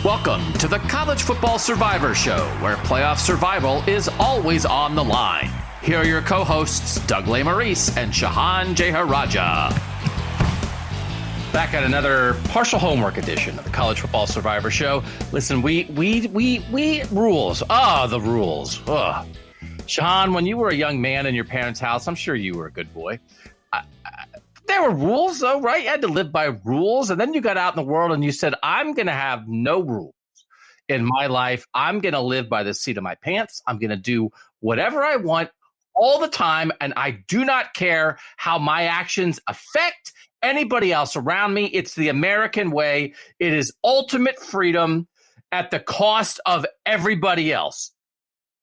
Welcome to the College Football Survivor Show, where playoff survival is always on the line. Here are your co-hosts, Doug Lesmerises and Shehan Jeyarajah. Back at another partial homework edition of the College Football Survivor Show. Listen, we rules. The rules. Shehan, when you were a young man in your parents' house, I'm sure you were a good boy. There were rules, though, right? You had to live by rules. And then you got out in the world and you said, I'm going to have no rules in my life. I'm going to live by the seat of my pants. I'm going to do whatever I want all the time. And I do not care how my actions affect anybody else around me. It's the American way. It is ultimate freedom at the cost of everybody else.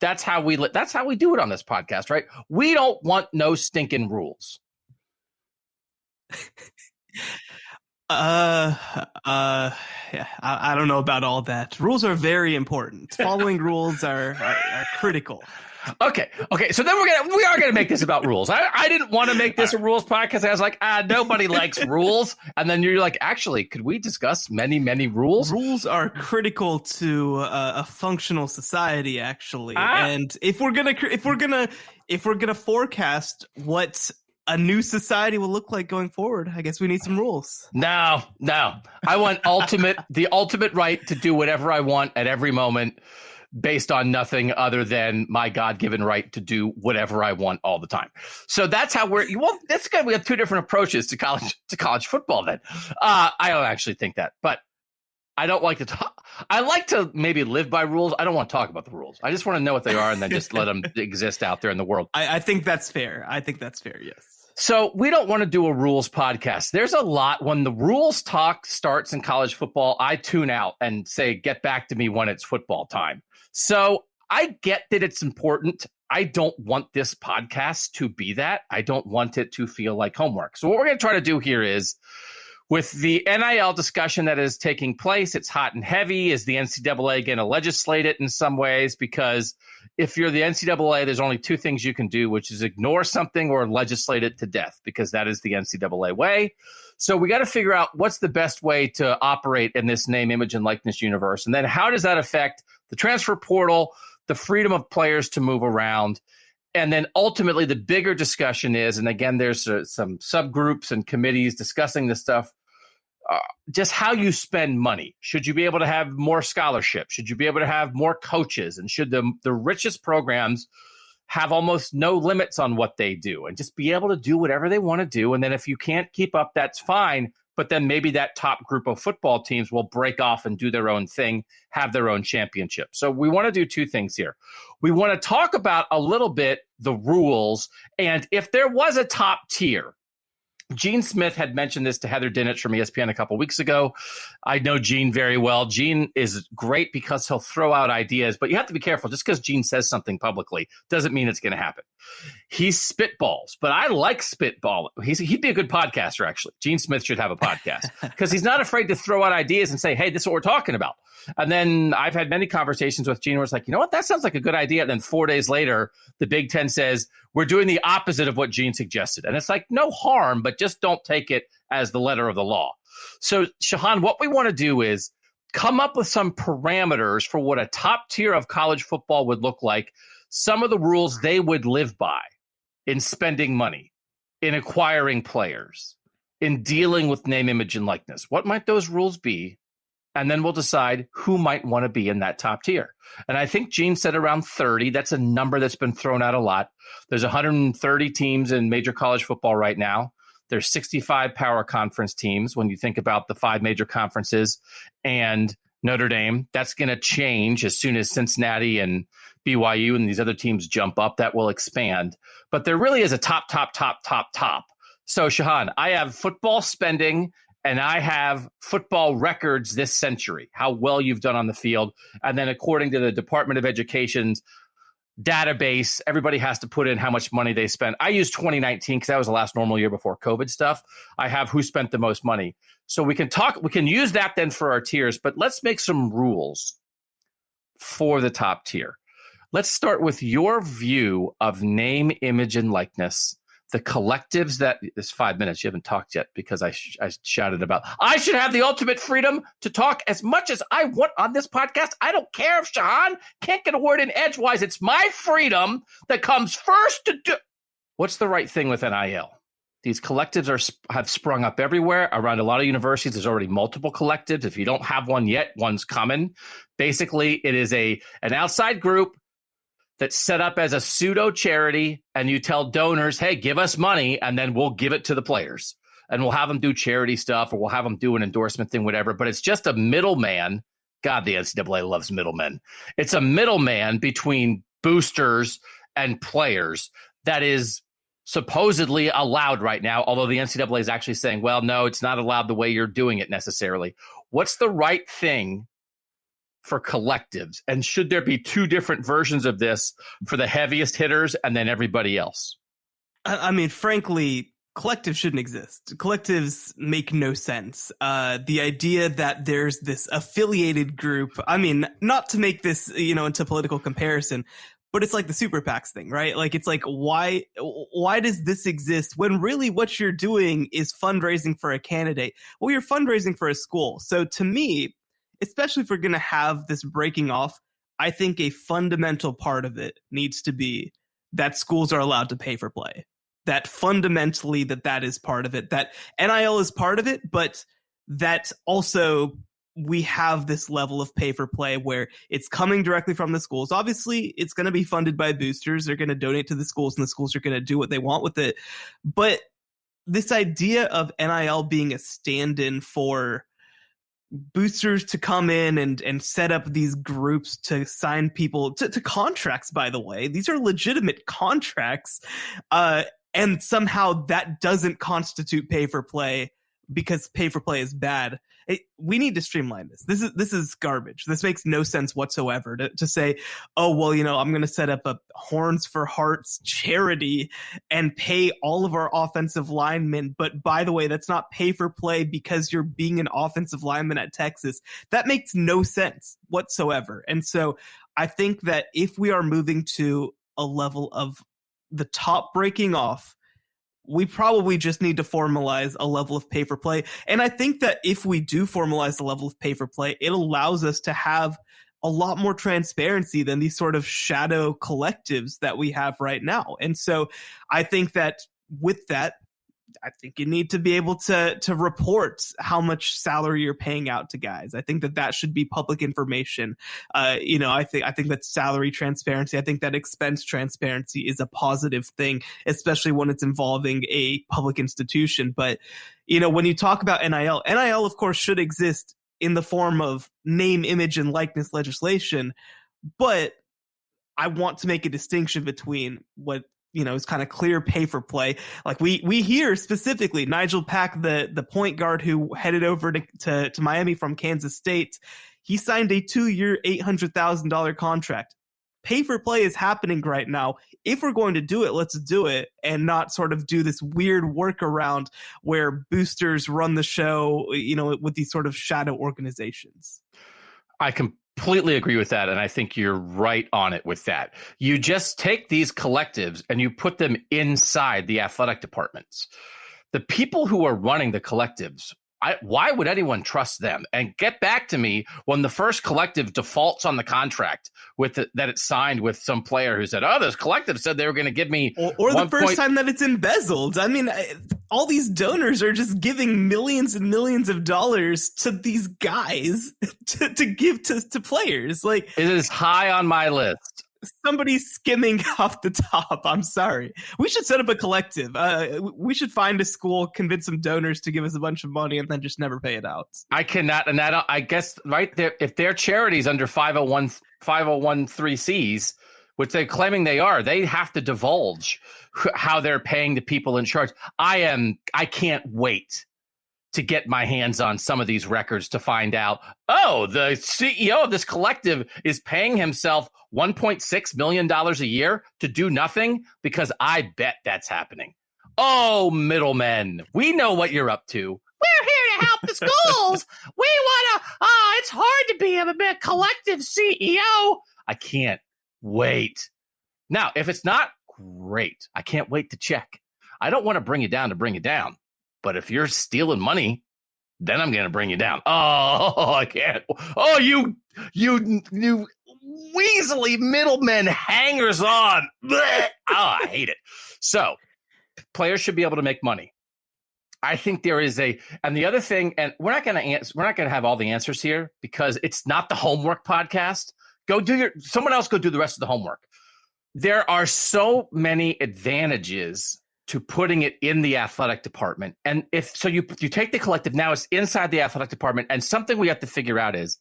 That's how we That's how we do it on this podcast, right? We don't want no stinking rules. Yeah, I don't know about all that. Rules are very important. Following rules are critical. Okay. So then we are gonna make this about rules. I didn't want to make this a rules podcast. I was like, nobody likes rules. And then you're like, actually, could we discuss many rules? Rules are critical to a functional society, actually. And if we're gonna forecast what a new society will look like going forward, I guess we need some rules. No. I want the ultimate right to do whatever I want at every moment based on nothing other than my God-given right to do whatever I want all the time. So that's how that's good. We have two different approaches to college football then. I don't actually think that, but I don't like to talk. I like to maybe live by rules. I don't want to talk about the rules. I just want to know what they are and then just let them exist out there in the world. I think that's fair. Yes. So we don't want to do a rules podcast. There's a lot. When the rules talk starts in college football, I tune out and say, get back to me when it's football time. So I get that it's important. I don't want this podcast to be that. I don't want it to feel like homework. So what we're going to try to do here is, with the NIL discussion that is taking place, it's hot and heavy. Is the NCAA going to legislate it in some ways? Because if you're the NCAA, there's only two things you can do, which is ignore something or legislate it to death, because that is the NCAA way. So we got to figure out what's the best way to operate in this name, image, and likeness universe. And then how does that affect the transfer portal, the freedom of players to move around? And then ultimately the bigger discussion is, and again, there's some subgroups and committees discussing this stuff, just how you spend money. Should you be able to have more scholarships? Should you be able to have more coaches? And should the richest programs have almost no limits on what they do and just be able to do whatever they want to do? And then if you can't keep up, that's fine. But then maybe that top group of football teams will break off and do their own thing, have their own championship. So we want to do two things here. We want to talk about a little bit the rules, and if there was a top tier. Gene Smith had mentioned this to Heather Dinich from ESPN a couple weeks ago. I know Gene very well. Gene is great because he'll throw out ideas, but you have to be careful. Just because Gene says something publicly doesn't mean it's going to happen. He spitballs, but I like spitball. He'd be a good podcaster, actually. Gene Smith should have a podcast because he's not afraid to throw out ideas and say, hey, this is what we're talking about. And then I've had many conversations with Gene where it's like, you know what, that sounds like a good idea. And then 4 days later, the Big Ten says, we're doing the opposite of what Gene suggested. And it's like, no harm, but just don't take it as the letter of the law. So, Shehan, what we want to do is come up with some parameters for what a top tier of college football would look like, some of the rules they would live by in spending money, in acquiring players, in dealing with name, image, and likeness. What might those rules be? And then we'll decide who might want to be in that top tier. And I think Gene said around 30. That's a number that's been thrown out a lot. There's 130 teams in major college football right now. There's 65 power conference teams when you think about the 5 major conferences and Notre Dame. That's going to change as soon as Cincinnati and BYU and these other teams jump up. That will expand. But there really is a top. So, Shehan, I have football spending and I have football records this century, how well you've done on the field. And then according to the Department of Education's database, everybody has to put in how much money they spent. I use 2019 because that was the last normal year before COVID stuff. I have who spent the most money. So we can use that then for our tiers, but let's make some rules for the top tier. Let's start with your view of name, image, and likeness, the collectives that it's 5 minutes. You haven't talked yet because I shouted about I should have the ultimate freedom to talk as much as I want on this podcast. I don't care if Shehan can't get a word in edgewise. It's my freedom that comes first to do. What's the right thing with NIL? These collectives have sprung up everywhere around a lot of universities. There's already multiple collectives. If you don't have one yet, one's coming. Basically, it is an outside group that's set up as a pseudo charity, and you tell donors, hey, give us money, and then we'll give it to the players. And we'll have them do charity stuff, or we'll have them do an endorsement thing, whatever. But it's just a middleman. God, the NCAA loves middlemen. It's a middleman between boosters and players that is supposedly allowed right now, although the NCAA is actually saying, well, no, it's not allowed the way you're doing it necessarily. What's the right thing for collectives? And should there be two different versions of this for the heaviest hitters and then everybody else? I mean, frankly, collectives shouldn't exist. Collectives make no sense. The idea that there's this affiliated group, I mean, not to make this, into political comparison, but it's like the super PACs thing, right? Like, it's like, why does this exist when really what you're doing is fundraising for a candidate? Well, you're fundraising for a school. So to me, especially if we're going to have this breaking off, I think a fundamental part of it needs to be that schools are allowed to pay for play. That fundamentally that is part of it. That NIL is part of it, but that also we have this level of pay for play where it's coming directly from the schools. Obviously, it's going to be funded by boosters. They're going to donate to the schools, and the schools are going to do what they want with it. But this idea of NIL being a stand-in for boosters to come in and set up these groups to sign people to contracts, by the way, these are legitimate contracts, and somehow that doesn't constitute pay for play because pay for play is bad. We need to streamline this. This is garbage. This makes no sense whatsoever to say, oh, well, I'm going to set up a Horns for Hearts charity and pay all of our offensive linemen. But by the way, that's not pay for play because you're being an offensive lineman at Texas. That makes no sense whatsoever. And so I think that if we are moving to a level of the top breaking off, we probably just need to formalize a level of pay for play. And I think that if we do formalize the level of pay for play, it allows us to have a lot more transparency than these sort of shadow collectives that we have right now. And so I think that with that, I think you need to be able to report how much salary you're paying out to guys. I think that should be public information. I think that salary transparency, I think that expense transparency is a positive thing, especially when it's involving a public institution. But, when you talk about NIL, of course, should exist in the form of name, image, and likeness legislation. But I want to make a distinction between what is kind of clear pay for play. Like we hear specifically Nigel Pack, the point guard who headed over to Miami from Kansas State. He signed a 2-year, $800,000 contract. Pay for play is happening right now. If we're going to do it, let's do it and not sort of do this weird workaround where boosters run the show, with these sort of shadow organizations. I completely agree with that, and I think you're right on it with that. You just take these collectives and you put them inside the athletic departments. The people who are running the collectives, why would anyone trust them? And get back to me when the first collective defaults on the contract that it's signed with some player who said, oh, this collective said they were going to give me or the first time that it's embezzled. I mean, all these donors are just giving millions and millions of dollars to these guys to give to players. Like, it is high on my list. Somebody's skimming off the top. I'm sorry. We should set up a collective. We should find a school, convince some donors to give us a bunch of money, and then just never pay it out. I cannot, and that I guess right there, if their charities under 501(c)(3)s, which they're claiming they are, they have to divulge how they're paying the people in charge. I can't wait to get my hands on some of these records to find out, oh, the CEO of this collective is paying himself $1.6 million a year to do nothing, because I bet that's happening. Oh, middlemen, we know what you're up to. We're here to help the schools. We want to, it's hard to be a collective CEO. I can't wait. Now, if it's not great, I can't wait to check. I don't want to bring you down to bring you down. But if you're stealing money, then I'm going to bring you down. Oh, I can't. Oh, you weaselly middlemen, hangers on. Oh, I hate it. So players should be able to make money. I think there is and the other thing, and we're not going to have all the answers here because it's not the homework podcast. Someone else go do the rest of the homework. There are so many advantages to putting it in the athletic department. And you take the collective, now it's inside the athletic department. And something we have to figure out is,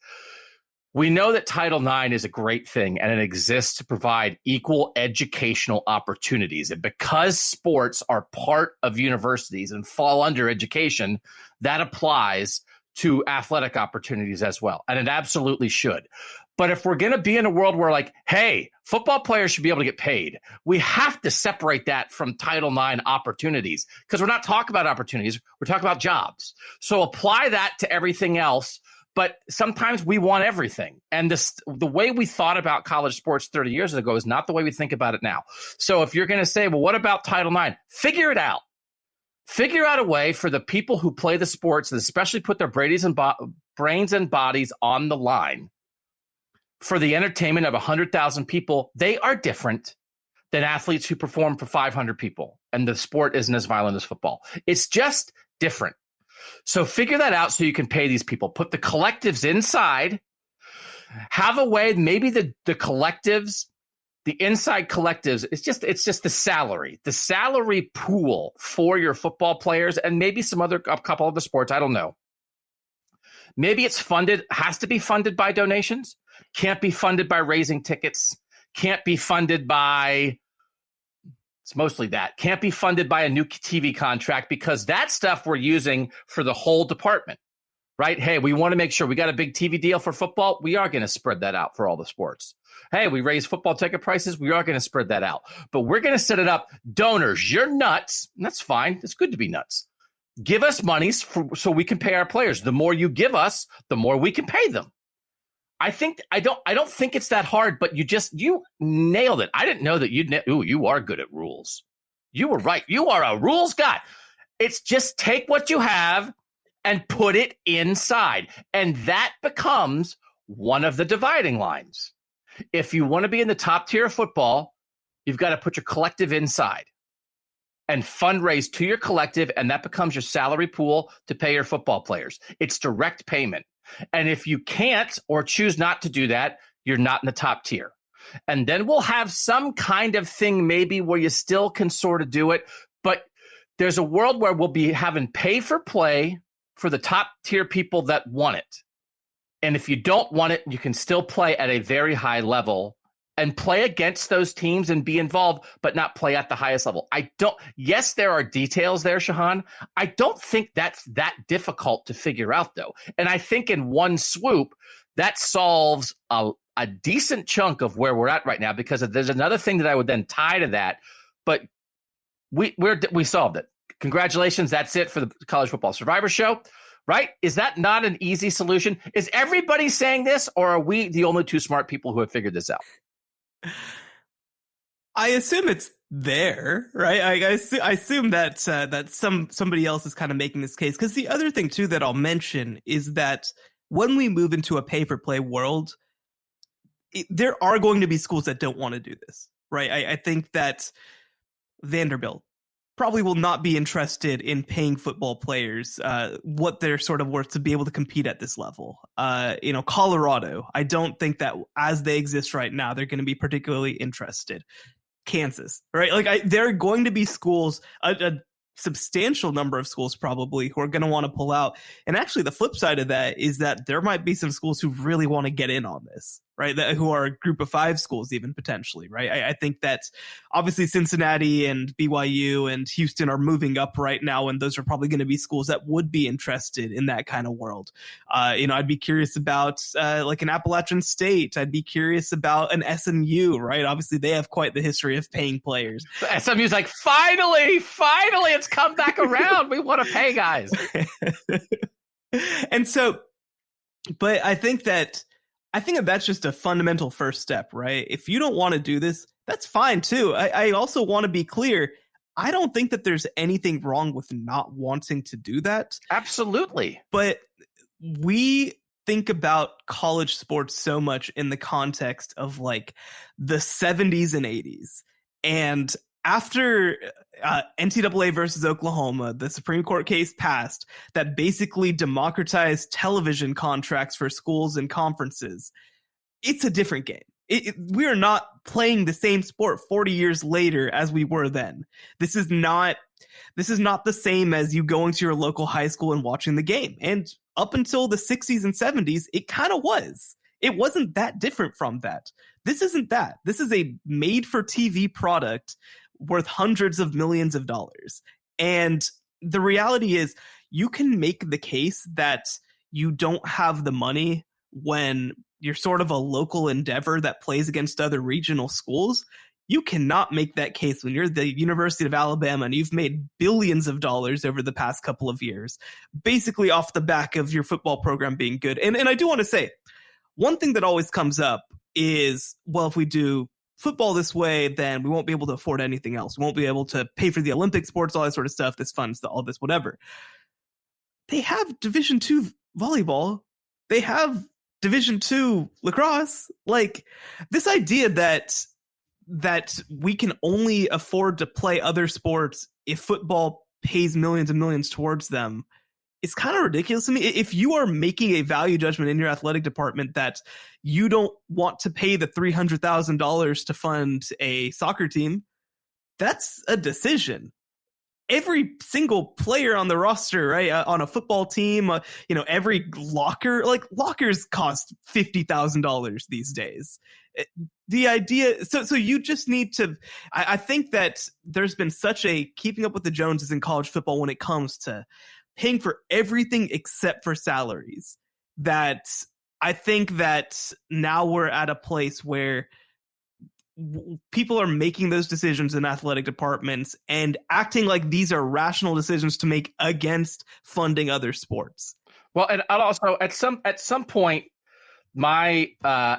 we know that Title IX is a great thing and it exists to provide equal educational opportunities. And because sports are part of universities and fall under education, that applies to athletic opportunities as well. And it absolutely should. But if we're going to be in a world where like, hey, football players should be able to get paid, we have to separate that from Title IX opportunities, because we're not talking about opportunities. We're talking about jobs. So apply that to everything else. But sometimes we want everything. And the way we thought about college sports 30 years ago is not the way we think about it now. So if you're going to say, well, what about Title IX? Figure it out. Figure out a way for the people who play the sports, and especially put their brains and bodies on the line for the entertainment of 100,000 people. They are different than athletes who perform for 500 people. And the sport isn't as violent as football. It's just different. So figure that out so you can pay these people. Put the collectives inside. Have a way, maybe the collectives, the inside collectives, it's just the salary pool for your football players, and maybe a couple of the sports. I don't know. Maybe it's has to be funded by donations. Can't be funded by raising tickets. Can't be funded by, it's mostly that. Can't be funded by a new TV contract, because that stuff we're using for the whole department, right? Hey, we want to make sure we got a big TV deal for football. We are going to spread that out for all the sports. Hey, we raise football ticket prices. We are going to spread that out. But we're going to set it up. Donors, you're nuts. And that's fine. It's good to be nuts. Give us money so we can pay our players. The more you give us, the more we can pay them. I don't think it's that hard, but you nailed it. I didn't know that you are good at rules. You were right. You are a rules guy. It's just take what you have and put it inside. And that becomes one of the dividing lines. If you want to be in the top tier of football, you've got to put your collective inside and fundraise to your collective, and that becomes your salary pool to pay your football players. It's direct payment. And if you can't or choose not to do that, you're not in the top tier. And then we'll have some kind of thing maybe where you still can sort of do it. But there's a world where we'll be having pay for play for the top tier people that want it. And if you don't want it, you can still play at a very high level and play against those teams and be involved, but not play at the highest level. Yes, there are details there, Shehan. I don't think that's that difficult to figure out, though. And I think in one swoop, that solves a decent chunk of where we're at right now, because there's another thing that I would then tie to that, but we solved it. Congratulations. That's it for the College Football Survivor Show, right? Is that not an easy solution? Is everybody saying this, or are we the only two smart people who have figured this out? I assume it's there, right? I assume that somebody else is kind of making this case. Because the other thing too that I'll mention is that when we move into a pay-for-play world, there are going to be schools that don't want to do this, right? I think that Vanderbilt probably will not be interested in paying football players what they're sort of worth to be able to compete at this level. Colorado, I don't think that as they exist right now, they're going to be particularly interested. Kansas, right? Like there are going to be schools, a substantial number of schools probably, who are going to want to pull out. And actually the flip side of that is that there might be some schools who really want to get in on this, right? Who are a group of 5 schools even potentially, right? I think that obviously Cincinnati and BYU and Houston are moving up right now, and those are probably going to be schools that would be interested in that kind of world. I'd be curious about like an Appalachian State. I'd be curious about an SMU, right? Obviously they have quite the history of paying players. SMU's like, finally, it's come back around. We want to pay guys. And so, but I think that that's just a fundamental first step, right? If you don't want to do this, that's fine too. I also want to be clear. I don't think that there's anything wrong with not wanting to do that. Absolutely. But we think about college sports so much in the context of like the 70s and 80s. And after NCAA versus Oklahoma, the Supreme Court case passed that basically democratized television contracts for schools and conferences. It's a different game. We are not playing the same sport 40 years later as we were then. This is not the same as you going to your local high school and watching the game. And up until the 60s and 70s, it kind of was. It wasn't that different from that. This isn't that. This is a made-for-TV product worth hundreds of millions of dollars. And the reality is, you can make the case that you don't have the money when you're sort of a local endeavor that plays against other regional schools. You cannot make that case when you're the University of Alabama and you've made billions of dollars over the past couple of years, basically off the back of your football program being good. And I do want to say, one thing that always comes up is, well, if we do football this way, then we won't be able to afford anything else. We won't be able to pay for the Olympic sports, all that sort of stuff. This funds all this, whatever. They have Division II volleyball. They have Division II lacrosse. Like, this idea that we can only afford to play other sports if football pays millions and millions towards them, it's kind of ridiculous to me. If you are making a value judgment in your athletic department that you don't want to pay the $300,000 to fund a soccer team, that's a decision. Every single player on the roster, right, on a football team, every locker, like lockers cost $50,000 these days. The idea, so you just need to, I think that there's been such a keeping up with the Joneses in college football when it comes to paying for everything except for salaries, that I think that now we're at a place where people are making those decisions in athletic departments and acting like these are rational decisions to make against funding other sports. Well, and also at some point, my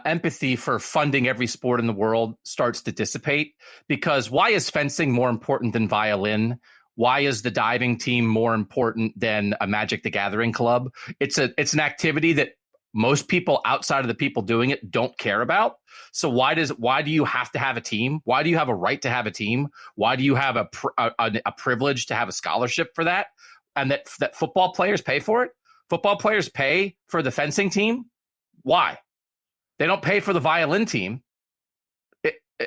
empathy for funding every sport in the world starts to dissipate, because why is fencing more important than violin? Why is the diving team more important than a Magic the Gathering club? It's an activity that most people outside of the people doing it don't care about. So why do you have to have a team? Why do you have a right to have a team? Why do you have a privilege to have a scholarship for that? And that football players pay for it? Football players pay for the fencing team? Why? They don't pay for the violin team.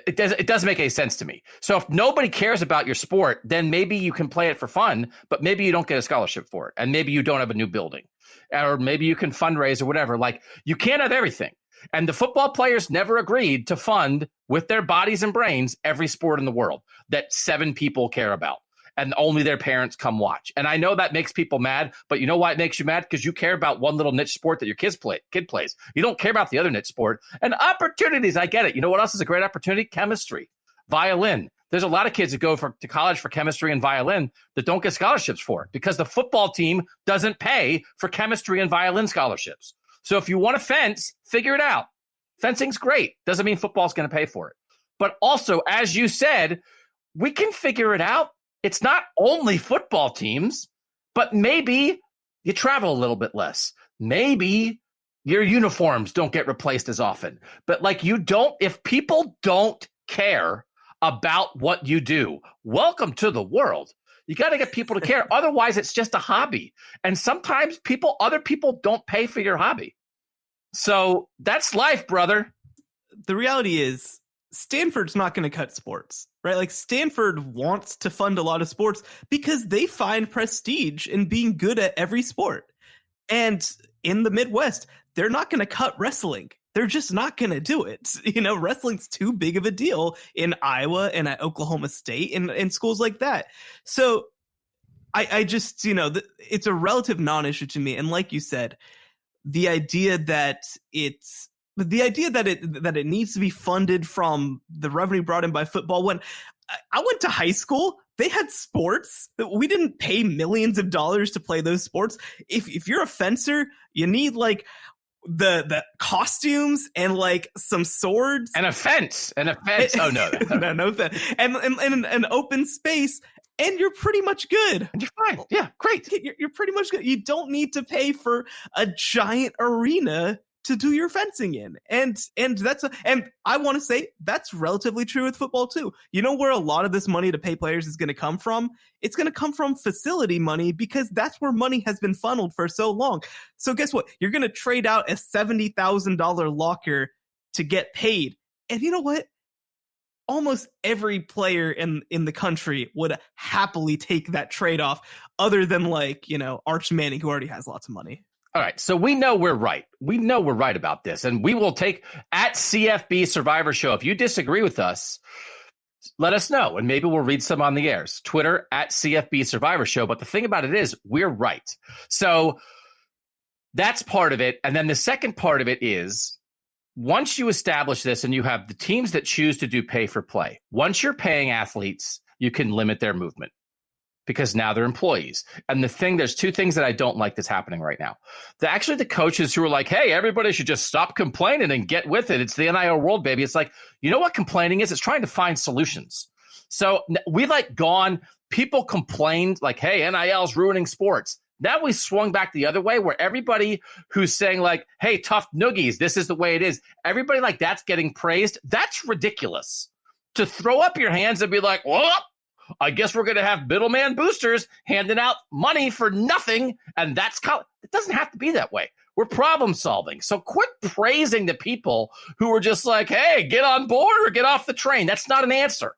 It doesn't make any sense to me. So if nobody cares about your sport, then maybe you can play it for fun, but maybe you don't get a scholarship for it. And maybe you don't have a new building, or maybe you can fundraise or whatever. Like, you can't have everything. And the football players never agreed to fund with their bodies and brains every sport in the world that 7 people care about, and only their parents come watch. And I know that makes people mad, but you know why it makes you mad? Because you care about one little niche sport that your kid plays. You don't care about the other niche sport. And opportunities, I get it. You know what else is a great opportunity? Chemistry, violin. There's a lot of kids that go to college for chemistry and violin that don't get scholarships for it, because the football team doesn't pay for chemistry and violin scholarships. So if you want to fence, figure it out. Fencing's great. Doesn't mean football's going to pay for it. But also, as you said, we can figure it out. It's not only football teams, but maybe you travel a little bit less. Maybe your uniforms don't get replaced as often. But if people don't care about what you do, welcome to the world. You got to get people to care. Otherwise, it's just a hobby. And sometimes other people don't pay for your hobby. So that's life, brother. The reality is, Stanford's not going to cut sports, right? Like, Stanford wants to fund a lot of sports because they find prestige in being good at every sport. And in the Midwest, they're not going to cut wrestling. They're just not going to do it. Wrestling's too big of a deal in Iowa and at Oklahoma State and schools like that. So I just, it's a relative non-issue to me. And like you said, the idea that it needs to be funded from the revenue brought in by football. When I went to high school, they had sports that we didn't pay millions of dollars to play those sports. If you're a fencer, you need like the costumes and like some swords and a fence. Oh no, no fence, and an open space. and you're pretty much good. And you're fine. Yeah, great. You're pretty much good. You don't need to pay for a giant arena to do your fencing in. And I want to say that's relatively true with football too. You know where a lot of this money to pay players is going to come from? It's going to come from facility money, because that's where money has been funneled for so long. So guess what? You're going to trade out a $70,000 locker to get paid. And you know what? Almost every player in the country would happily take that trade-off, other than Arch Manning, who already has lots of money. All right, so we know we're right. We know we're right about this, and we will take at CFB Survivor Show. If you disagree with us, let us know, and maybe we'll read some on the airs. Twitter at CFB Survivor Show. But the thing about it is, we're right. So that's part of it. And then the second part of it is, once you establish this and you have the teams that choose to do pay for play, once you're paying athletes, you can limit their movement, because now they're employees. And there's two things that I don't like that's happening right now. The coaches who are like, hey, everybody should just stop complaining and get with it. It's the NIL world, baby. It's like, you know what complaining is? It's trying to find solutions. So we people complained like, hey, NIL is ruining sports. Now we swung back the other way, where everybody who's saying like, hey, tough noogies, this is the way it is, everybody like that's getting praised. That's ridiculous. To throw up your hands and be like, well, I guess we're going to have middleman boosters handing out money for nothing. And it doesn't have to be that way. We're problem solving. So quit praising the people who are just like, hey, get on board or get off the train. That's not an answer.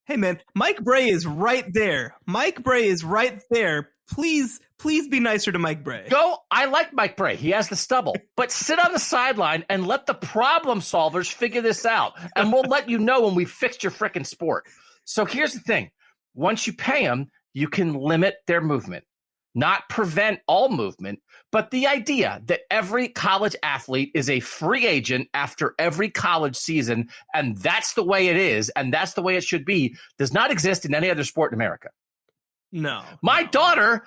Hey, man, Mike Bray is right there. Mike Bray is right there. Please be nicer to Mike Bray. I like Mike Bray. He has the stubble. But sit on the sideline and let the problem solvers figure this out. And we'll let you know when we fixed your frickin' sport. So here's the thing. Once you pay them, you can limit their movement, not prevent all movement. But the idea that every college athlete is a free agent after every college season, and that's the way it is, and that's the way it should be, does not exist in any other sport in America. No. My daughter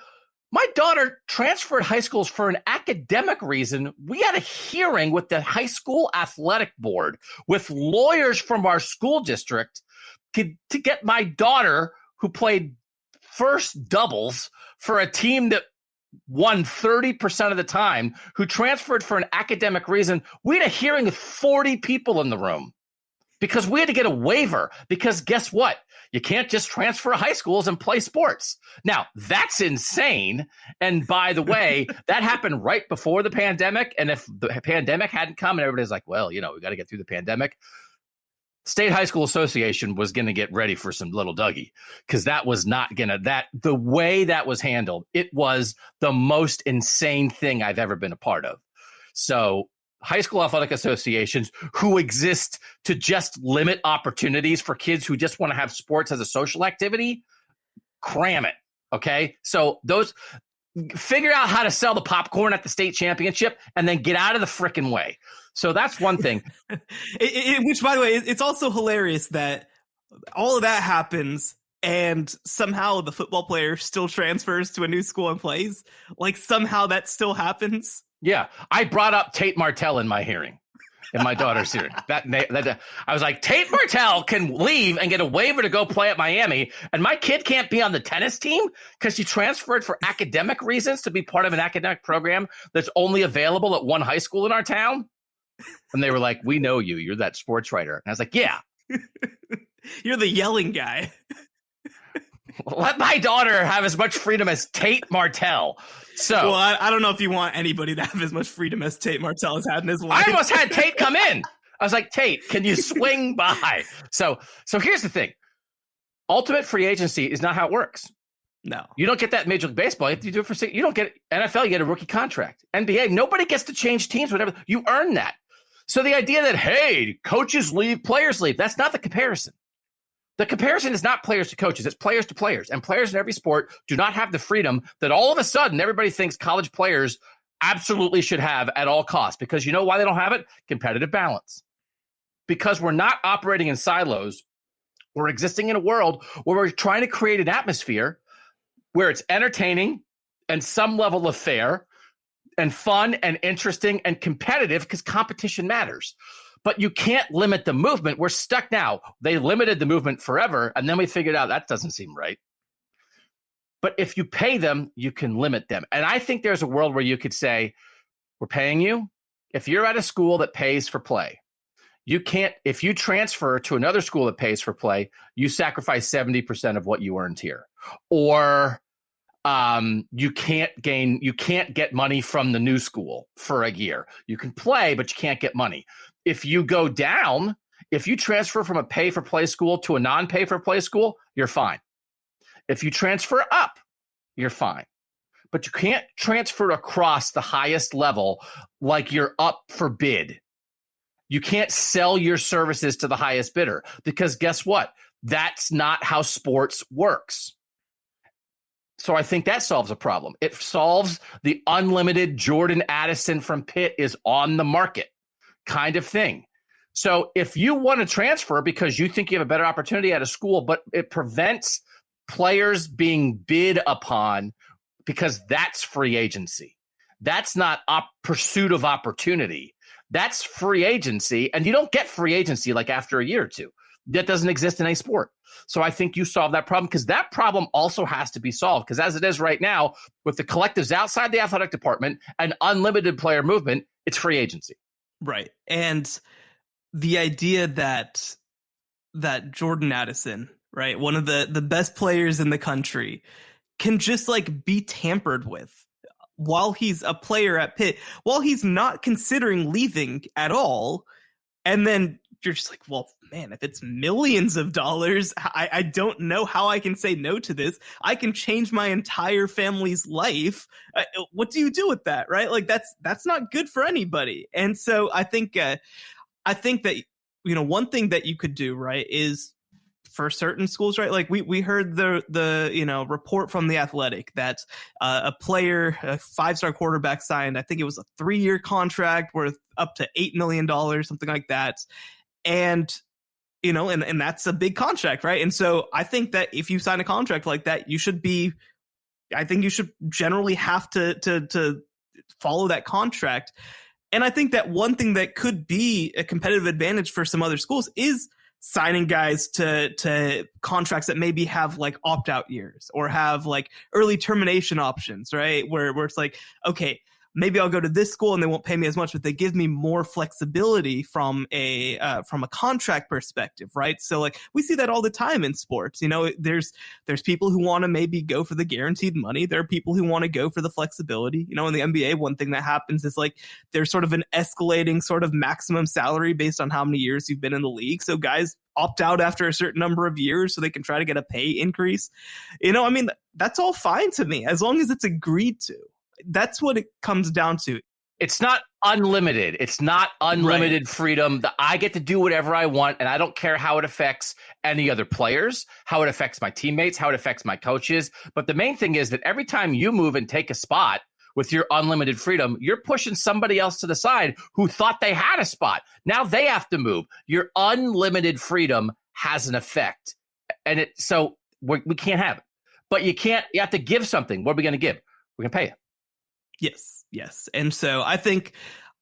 transferred high schools for an academic reason. We had a hearing with the high school athletic board with lawyers from our school district to get my daughter, who played first doubles for a team that won 30% of the time, who transferred for an academic reason. We had a hearing with 40 people in the room because we had to get a waiver, because guess what? You can't just transfer high schools and play sports. Now, that's insane. And by the way, that happened right before the pandemic. And if the pandemic hadn't come and everybody's like, well, we got to get through the pandemic, State High School Association was going to get ready for some little Dougie, because that was not going to, the way that was handled, it was the most insane thing I've ever been a part of. So high school athletic associations who exist to just limit opportunities for kids who just want to have sports as a social activity, cram it. Okay. So figure out how to sell the popcorn at the state championship and then get out of the frickin' way. So that's one thing. Which, by the way, it's also hilarious that all of that happens and somehow the football player still transfers to a new school and plays. Like, somehow that still happens. Yeah. I brought up Tate Martell in my hearing, in my daughter's hearing. I was like, Tate Martell can leave and get a waiver to go play at Miami, and my kid can't be on the tennis team because she transferred for academic reasons to be part of an academic program that's only available at one high school in our town. And they were like, we know you. You're that sports writer. And I was like, yeah. You're the yelling guy. Let my daughter have as much freedom as Tate Martell. So, well, I don't know if you want anybody to have as much freedom as Tate Martell has had in his life. I almost had Tate come in. I was like, Tate, can you swing by? So here's the thing. Ultimate free agency is not how it works. No. You don't get that in Major League Baseball. You do it for six. You don't get NFL, you get a rookie contract. NBA, nobody gets to change teams, whatever. You earn that. So the idea that, hey, coaches leave, players leave, that's not the comparison. The comparison is not players to coaches. It's players to players. And players in every sport do not have the freedom that all of a sudden everybody thinks college players absolutely should have at all costs. Because you know why they don't have it? Competitive balance. Because we're not operating in silos. We're existing in a world where we're trying to create an atmosphere where it's entertaining and some level of fair and fun and interesting and competitive, because competition matters. But you can't limit the movement. We're stuck now. They limited the movement forever, and then we figured out that doesn't seem right. But if you pay them, you can limit them. And I think there's a world where you could say, we're paying you. If you're at a school that pays for play, you can't, if you transfer to another school that pays for play, you sacrifice 70% of what you earned here. Or you can't get money from the new school for a year. You can play, but you can't get money. If you go down, if you transfer from a pay for play school to a non-pay for play school, you're fine. If you transfer up, you're fine. But you can't transfer across the highest level like you're up for bid. You can't sell your services to the highest bidder because guess what? That's not how sports works. So I think that solves a problem. It solves the unlimited Jordan Addison from Pitt is on the market kind of thing. So if you want to transfer because you think you have a better opportunity at a school, but it prevents players being bid upon because that's free agency. That's not pursuit of opportunity. That's free agency. And you don't get free agency like after a year or two. That doesn't exist in a sport. So I think you solve that problem because that problem also has to be solved because as it is right now with the collectives outside the athletic department and unlimited player movement, it's free agency. Right. And the idea that Jordan Addison, right, one of the best players in the country, can just like be tampered with while he's a player at Pitt, while he's not considering leaving at all. And then you're just like, well, man, if it's millions of dollars, I don't know how I can say no to this. I can change my entire family's life. What do you do with that, right? Like that's not good for anybody. And so I think that, one thing that you could do, right, is for certain schools, right? Like we heard the report from The Athletic that a player, a 5-star quarterback signed, I think it was a 3-year contract worth up to $8 million, something like that. And, and that's a big contract, right? And so I think that if you sign a contract like that, you should generally have to follow that contract. And I think that one thing that could be a competitive advantage for some other schools is signing guys to contracts that maybe have like opt-out years or have like early termination options, right? Where it's like, okay, maybe I'll go to this school and they won't pay me as much, but they give me more flexibility from a contract perspective, right? So like we see that all the time in sports. There's people who want to maybe go for the guaranteed money. There are people who want to go for the flexibility. In the NBA, one thing that happens is like there's sort of an escalating sort of maximum salary based on how many years you've been in the league. So guys opt out after a certain number of years so they can try to get a pay increase. That's all fine to me as long as it's agreed to. That's what it comes down to. It's not unlimited. It's not unlimited right. Freedom. I get to do whatever I want, and I don't care how it affects any other players, how it affects my teammates, how it affects my coaches. But the main thing is that every time you move and take a spot with your unlimited freedom, you're pushing somebody else to the side who thought they had a spot. Now they have to move. Your unlimited freedom has an effect. And so we can't have it. But you have to give something. What are we going to give? We're going to pay you. Yes. And so I think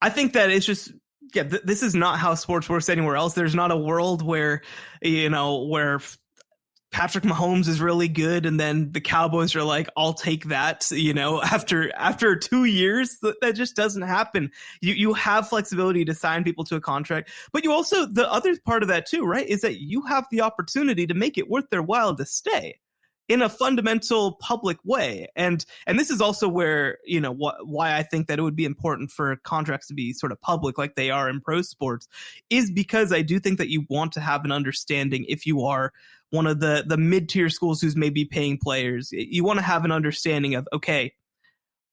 that it's just, this is not how sports works anywhere else. There's not a world where, where Patrick Mahomes is really good and then the Cowboys are like, I'll take that, after 2 years. That just doesn't happen. You have flexibility to sign people to a contract, but you also, the other part of that too, right, is that you have the opportunity to make it worth their while to stay in a fundamental public way. And this is also where, why I think that it would be important for contracts to be sort of public like they are in pro sports, is because I do think that you want to have an understanding if you are one of the mid-tier schools who's maybe paying players. You want to have an understanding of, okay,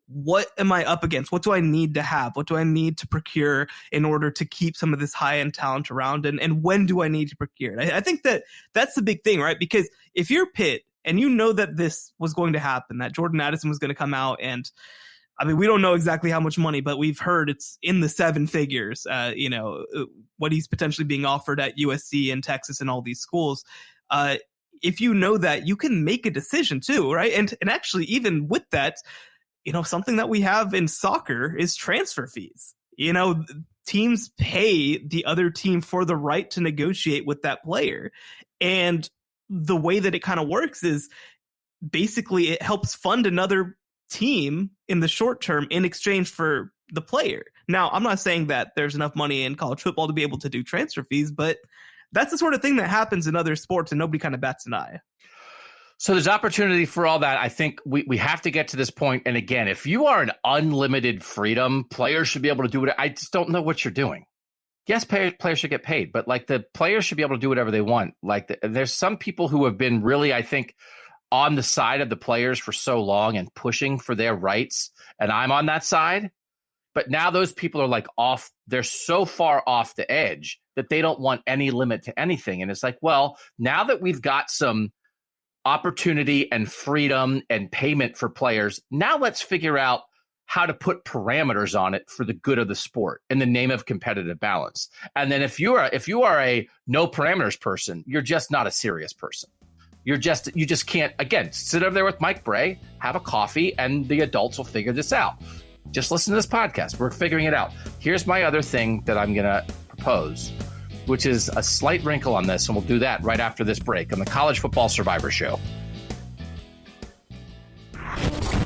what am I up against? What do I need to have? What do I need to procure in order to keep some of this high-end talent around? And when do I need to procure it? I think that that's the big thing, right? Because if you're Pitt, and you know that this was going to happen, that Jordan Addison was going to come out. And I mean, we don't know exactly how much money, but we've heard it's in the 7 figures, what he's potentially being offered at USC and Texas and all these schools. If you know that, you can make a decision too, right? And actually, even with that, something that we have in soccer is transfer fees. Teams pay the other team for the right to negotiate with that player. And the way that it kind of works is basically it helps fund another team in the short term in exchange for the player. Now, I'm not saying that there's enough money in college football to be able to do transfer fees, but that's the sort of thing that happens in other sports and nobody kind of bats an eye. So there's opportunity for all that. I think we have to get to this point. And again, if you are an unlimited freedom, players should be able to do it. I just don't know what you're doing. Yes, players should get paid, but like the players should be able to do whatever they want. Like there's some people who have been really, I think, on the side of the players for so long and pushing for their rights. And I'm on that side. But now those people are like off. They're so far off the edge that they don't want any limit to anything. And it's like, well, now that we've got some opportunity and freedom and payment for players, now let's figure out how to put parameters on it for the good of the sport in the name of competitive balance. And then if you are a no parameters person, you're just not a serious person. You just can't, again, sit over there with Mike Bray, have a coffee, and the adults will figure this out. Just listen to this podcast. We're figuring it out. Here's my other thing that I'm going to propose, which is a slight wrinkle on this, and we'll do that right after this break on the College Football Survivor Show.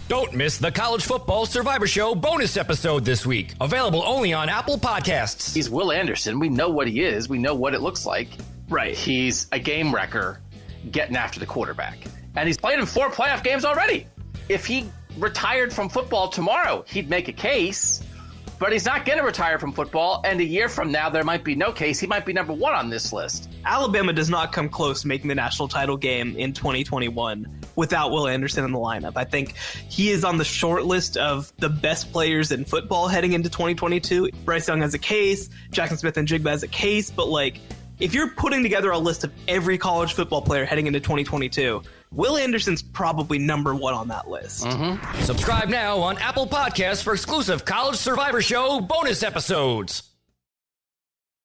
Don't miss the College Football Survivor Show bonus episode this week. Available only on Apple Podcasts. He's Will Anderson. We know what he is. We know what it looks like. Right. He's a game wrecker getting after the quarterback. And he's played in 4 playoff games already. If he retired from football tomorrow, he'd make a case. But he's not going to retire from football. And a year from now, there might be no case. He might be number 1 on this list. Alabama does not come close to making the national title game in 2021 without Will Anderson in the lineup. I think he is on the short list of the best players in football heading into 2022. Bryce Young has a case. Jackson Smith-Njigba has a case. But, like, if you're putting together a list of every college football player heading into 2022, Will Anderson's probably number 1 on that list. Mm-hmm. Subscribe now on Apple Podcasts for exclusive College Survivor Show bonus episodes.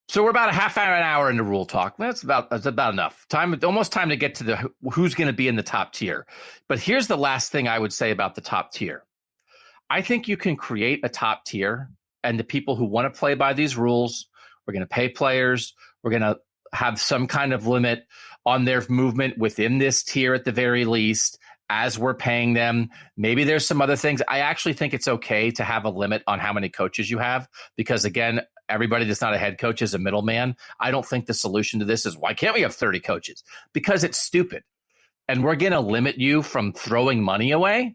So we're about a half hour, an hour into Rule Talk. That's about enough. Almost time to get to the who's going to be in the top tier. But here's the last thing I would say about the top tier. I think you can create a top tier, and the people who want to play by these rules, we're going to pay players. We're going to have some kind of limit on their movement within this tier at the very least, as we're paying them. Maybe there's some other things. I actually think it's okay to have a limit on how many coaches you have, because again, everybody that's not a head coach is a middleman. I don't think the solution to this is, why can't we have 30 coaches? Because it's stupid. And we're going to limit you from throwing money away.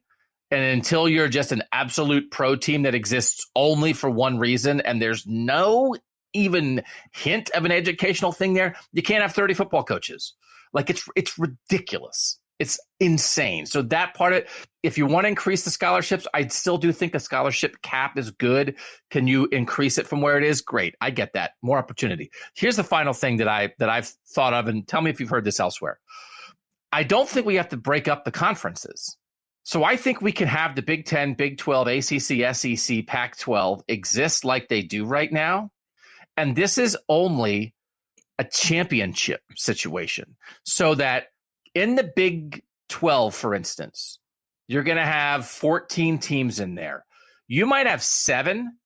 And until you're just an absolute pro team that exists only for one reason, and there's no even hint of an educational thing there, you can't have 30 football coaches. Like, it's ridiculous. It's insane. So that part of it, if you want to increase the scholarships, I still do think a scholarship cap is good. Can you increase it from where it is? Great. I get that. More opportunity. Here's the final thing that I've thought of, and tell me if you've heard this elsewhere. I don't think we have to break up the conferences. So I think we can have the Big 10, Big 12, ACC, SEC, Pac-12 exist like they do right now. And this is only a championship situation. So that in the Big 12, for instance, you're going to have 14 teams in there. You might have 7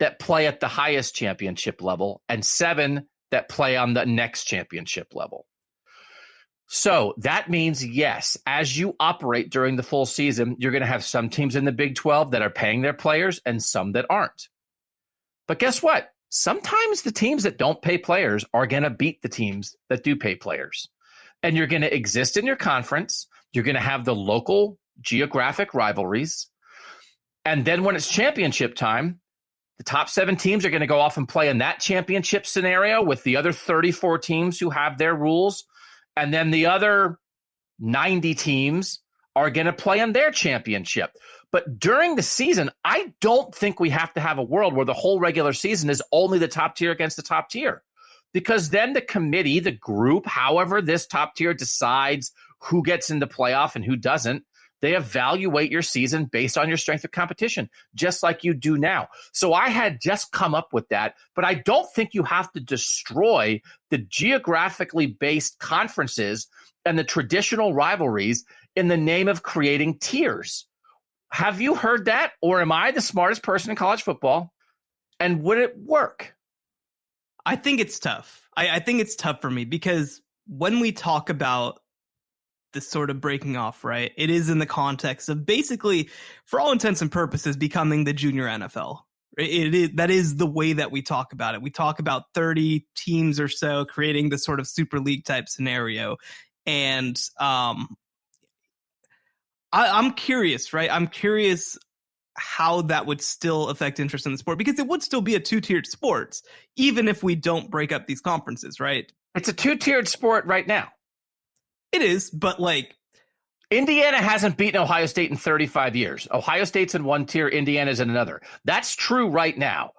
that play at the highest championship level and 7 that play on the next championship level. So that means, yes, as you operate during the full season, you're going to have some teams in the Big 12 that are paying their players and some that aren't. But guess what? Sometimes the teams that don't pay players are going to beat the teams that do pay players. And you're going to exist in your conference. You're going to have the local geographic rivalries. And then when it's championship time, the top 7 teams are going to go off and play in that championship scenario with the other 34 teams who have their rules. And then the other 90 teams are going to play in their championship. But during the season, I don't think we have to have a world where the whole regular season is only the top tier against the top tier. Because then the committee, the group, however this top tier decides who gets into playoff and who doesn't, they evaluate your season based on your strength of competition, just like you do now. So I had just come up with that, but I don't think you have to destroy the geographically based conferences and the traditional rivalries in the name of creating tiers. Have you heard that? Or am I the smartest person in college football? And would it work? I think it's tough. I think it's tough for me because when we talk about this sort of breaking off, right? It is in the context of basically, for all intents and purposes, becoming the junior NFL. That is the way that we talk about it. We talk about 30 teams or so creating this sort of super league type scenario. And I'm curious, right? I'm curious how that would still affect interest in the sport, because it would still be a two-tiered sport, even if we don't break up these conferences, right? It's a two-tiered sport right now. It is, but like, Indiana hasn't beaten Ohio State in 35 years. Ohio State's in one tier, Indiana's in another. That's true right now.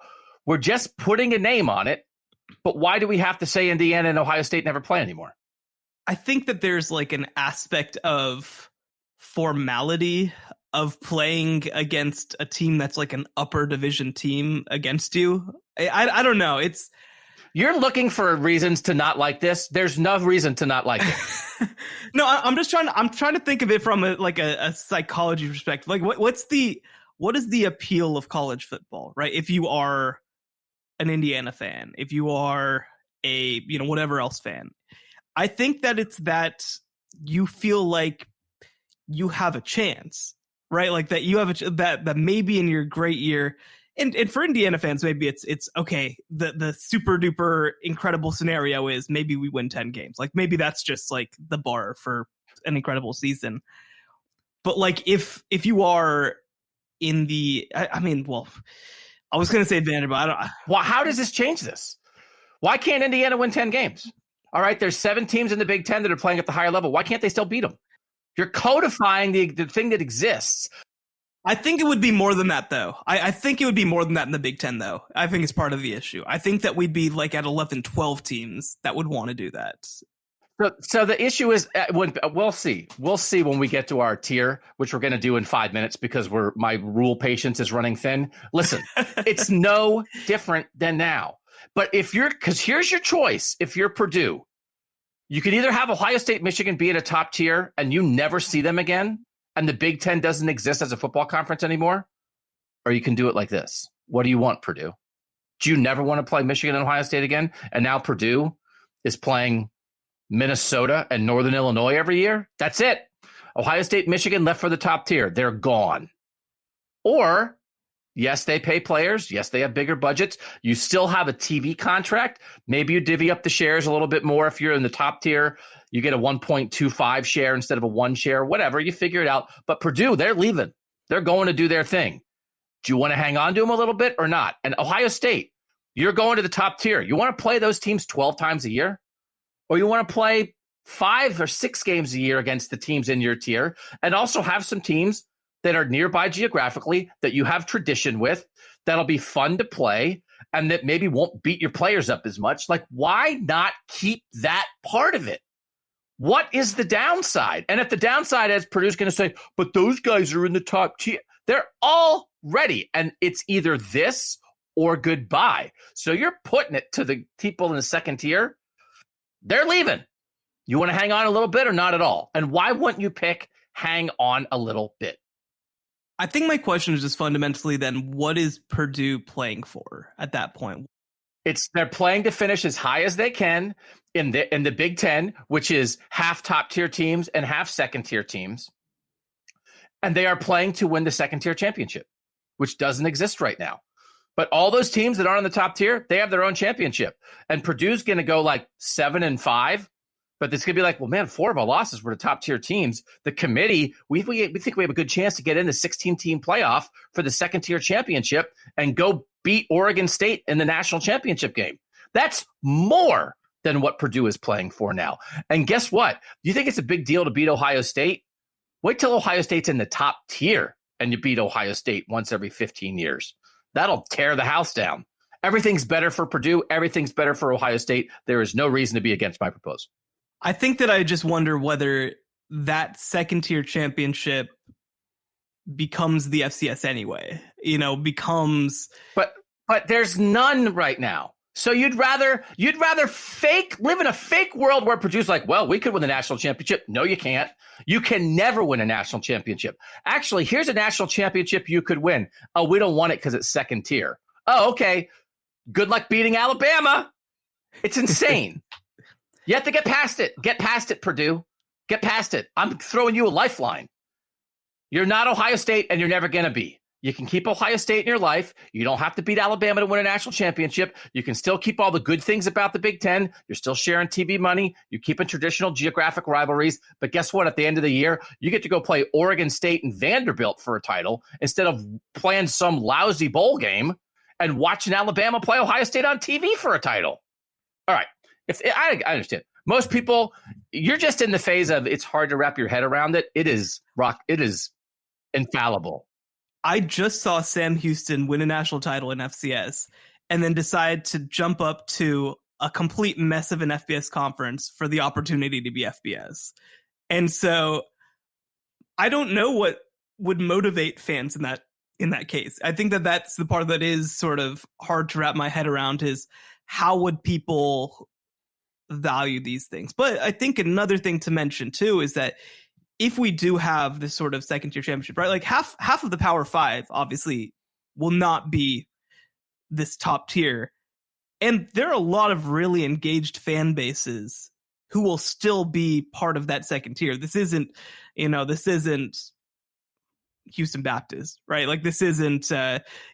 We're just putting a name on it, but why do we have to say Indiana and Ohio State never play anymore? I think that there's like an aspect of formality of playing against a team that's like an upper division team against you. I don't know. You're looking for reasons to not like this. There's no reason to not like it. No, I'm trying to think of it from a psychology perspective. Like what is the appeal of college football, right? If you are an Indiana fan, if you are a, whatever else fan, I think that it's that you feel like you have a chance, right? Like that you have that maybe in your great year. And for Indiana fans, maybe it's okay. The super duper incredible scenario is maybe we win 10 games. Like maybe that's just like the bar for an incredible season. But like if you are in the, I was going to say advantage, but I don't. Well, how does this change this? Why can't Indiana win 10 games? All right, there's 7 teams in the Big Ten that are playing at the higher level. Why can't they still beat them? You're codifying the thing that exists. I think it would be more than that, though. I think it would be more than that in the Big Ten, though. I think it's part of the issue. I think that we'd be like at 11, 12 teams that would want to do that. So the issue is, we'll see. We'll see when we get to our tier, which we're going to do in 5 minutes because my rule patience is running thin. Listen, it's no different than now. But because here's your choice. If you're Purdue, you could either have Ohio State, Michigan be in a top tier and you never see them again, and the Big Ten doesn't exist as a football conference anymore, or you can do it like this. What do you want, Purdue? Do you never want to play Michigan and Ohio State again? And now Purdue is playing Minnesota and Northern Illinois every year? That's it. Ohio State, Michigan left for the top tier. They're gone. Or, yes, they pay players. Yes, they have bigger budgets. You still have a TV contract. Maybe you divvy up the shares a little bit more. If you're in the top tier, you get a 1.25 share instead of a 1 share, whatever. You figure it out. But Purdue, they're leaving. They're going to do their thing. Do you want to hang on to them a little bit or not? And Ohio State, you're going to the top tier. You want to play those teams 12 times a year? Or you want to play 5 or 6 games a year against the teams in your tier and also have some teams that are nearby geographically that you have tradition with, that'll be fun to play and that maybe won't beat your players up as much. Like, why not keep that part of it? What is the downside? And if the downside is Purdue's going to say, but those guys are in the top tier, they're all ready. And it's either this or goodbye. So you're putting it to the people in the second tier. They're leaving. You want to hang on a little bit or not at all? And why wouldn't you pick hang on a little bit? I think my question is just fundamentally then, what is Purdue playing for at that point? They're playing to finish as high as they can in the Big Ten, which is half top tier teams and half second tier teams. And they are playing to win the second tier championship, which doesn't exist right now. But all those teams that aren't in the top tier, they have their own championship. And Purdue's going to go like 7-5. But it's going to be like, well, man, 4 of our losses were to top tier teams. The committee, we think we have a good chance to get in the 16-team playoff for the second tier championship and go beat Oregon State in the national championship game. That's more than what Purdue is playing for now. And guess what? You think it's a big deal to beat Ohio State? Wait till Ohio State's in the top tier and you beat Ohio State once every 15 years. That'll tear the house down. Everything's better for Purdue. Everything's better for Ohio State. There is no reason to be against my proposal. I think that I just wonder whether that second tier championship becomes the FCS anyway, But there's none right now. So you'd rather live in a fake world where Purdue's like, well, we could win the national championship. No, you can't. You can never win a national championship. Actually, here's a national championship you could win. Oh, we don't want it because it's second tier. Oh, okay. Good luck beating Alabama. It's insane. You have to get past it. Get past it, Purdue. Get past it. I'm throwing you a lifeline. You're not Ohio State, and you're never going to be. You can keep Ohio State in your life. You don't have to beat Alabama to win a national championship. You can still keep all the good things about the Big Ten. You're still sharing TV money. You're keeping traditional geographic rivalries. But guess what? At the end of the year, you get to go play Oregon State and Vanderbilt for a title instead of playing some lousy bowl game and watching Alabama play Ohio State on TV for a title. All right. I understand. Most people, you're just in the phase of it's hard to wrap your head around it. It is infallible. I just saw Sam Houston win a national title in FCS and then decide to jump up to a complete mess of an FBS conference for the opportunity to be FBS. And so I don't know what would motivate fans in that case. I think that that's the part that is sort of hard to wrap my head around, is how would people value these things? But I think another thing to mention too is that if we do have this sort of second tier championship, right? Like half of the Power Five obviously will not be this top tier. And there are a lot of really engaged fan bases who will still be part of that second tier. This isn't Houston Baptist, right? Like this isn't,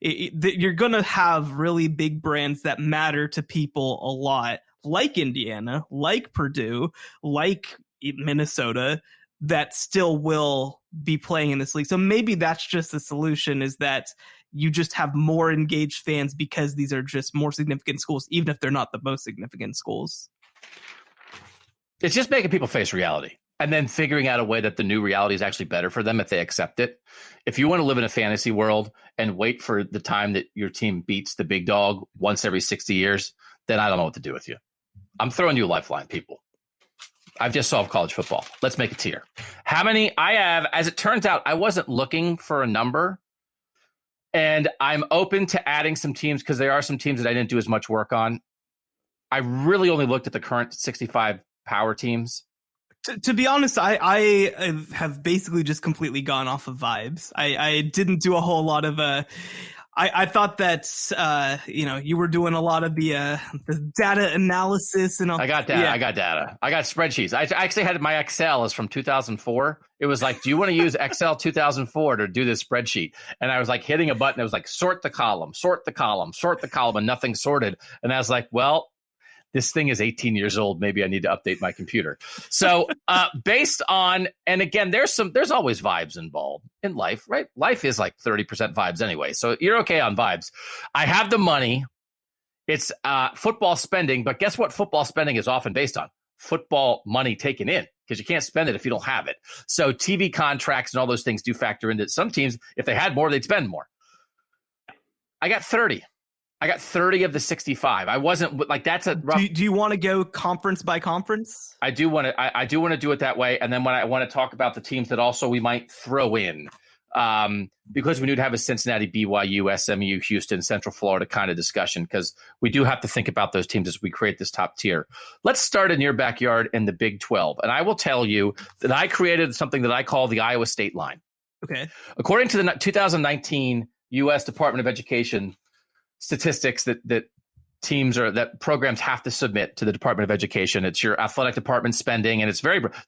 you're going to have really big brands that matter to people a lot, like Indiana, like Purdue, like Minnesota, that still will be playing in this league. So maybe that's just the solution, is that you just have more engaged fans because these are just more significant schools, even if they're not the most significant schools. It's just making people face reality and then figuring out a way that the new reality is actually better for them if they accept it. If you want to live in a fantasy world and wait for the time that your team beats the big dog once every 60 years, then I don't know what to do with you. I'm throwing you a lifeline, people. I've just solved college football. Let's make a tier. How many I have, as it turns out, I wasn't looking for a number, and I'm open to adding some teams because there are some teams that I didn't do as much work on. I really only looked at the current 65 power teams. To be honest, I have basically just completely gone off of vibes. I didn't do a whole lot of I thought that you were doing a lot of the data analysis and all. I got data. Yeah. I got data. I got spreadsheets. I actually had my Excel is from 2004. It was like, do you want to use Excel 2004 to do this spreadsheet? And I was like hitting a button. It was like sort the column, sort the column, sort the column, and nothing sorted. And I was like, well, this thing is 18 years old. Maybe I need to update my computer. So based on, and again, there's always vibes involved in life, right? Life is like 30% vibes anyway. So you're okay on vibes. I have the money. It's football spending, but guess what football spending is often based on? Football money taken in, because you can't spend it if you don't have it. So TV contracts and all those things do factor into some teams. If they had more, they'd spend more. I got 30. I got 30 of the 65. I wasn't like, that's a rough. Do you want to go conference by conference? I do want to do it that way. And then when I want to talk about the teams that also we might throw in, because we need to have a Cincinnati, BYU, SMU, Houston, Central Florida kind of discussion, because we do have to think about those teams as we create this top tier. Let's start in your backyard in the Big 12. And I will tell you that I created something that I call the Iowa State line. Okay. According to the 2019 U.S. Department of Education statistics that programs have to submit to the Department of Education. It's your athletic department spending, and it's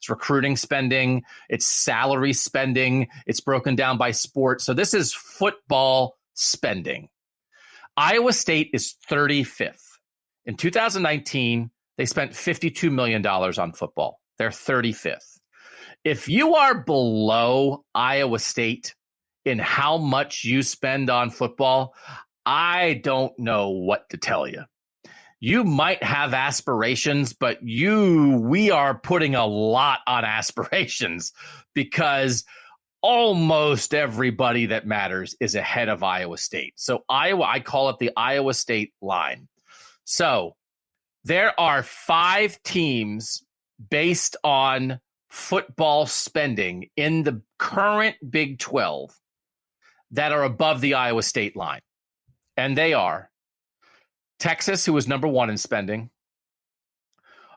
recruiting spending, it's salary spending, it's broken down by sport. So this is football spending. Iowa State is 35th. In 2019, they spent $52 million on football. They're 35th. If you are below Iowa State in how much you spend on football, I don't know what to tell you. You might have aspirations, but we are putting a lot on aspirations, because almost everybody that matters is ahead of Iowa State. So I call it the Iowa State line. So there are 5 teams based on football spending in the current Big 12 that are above the Iowa State line. And they are Texas, who is number 1 in spending,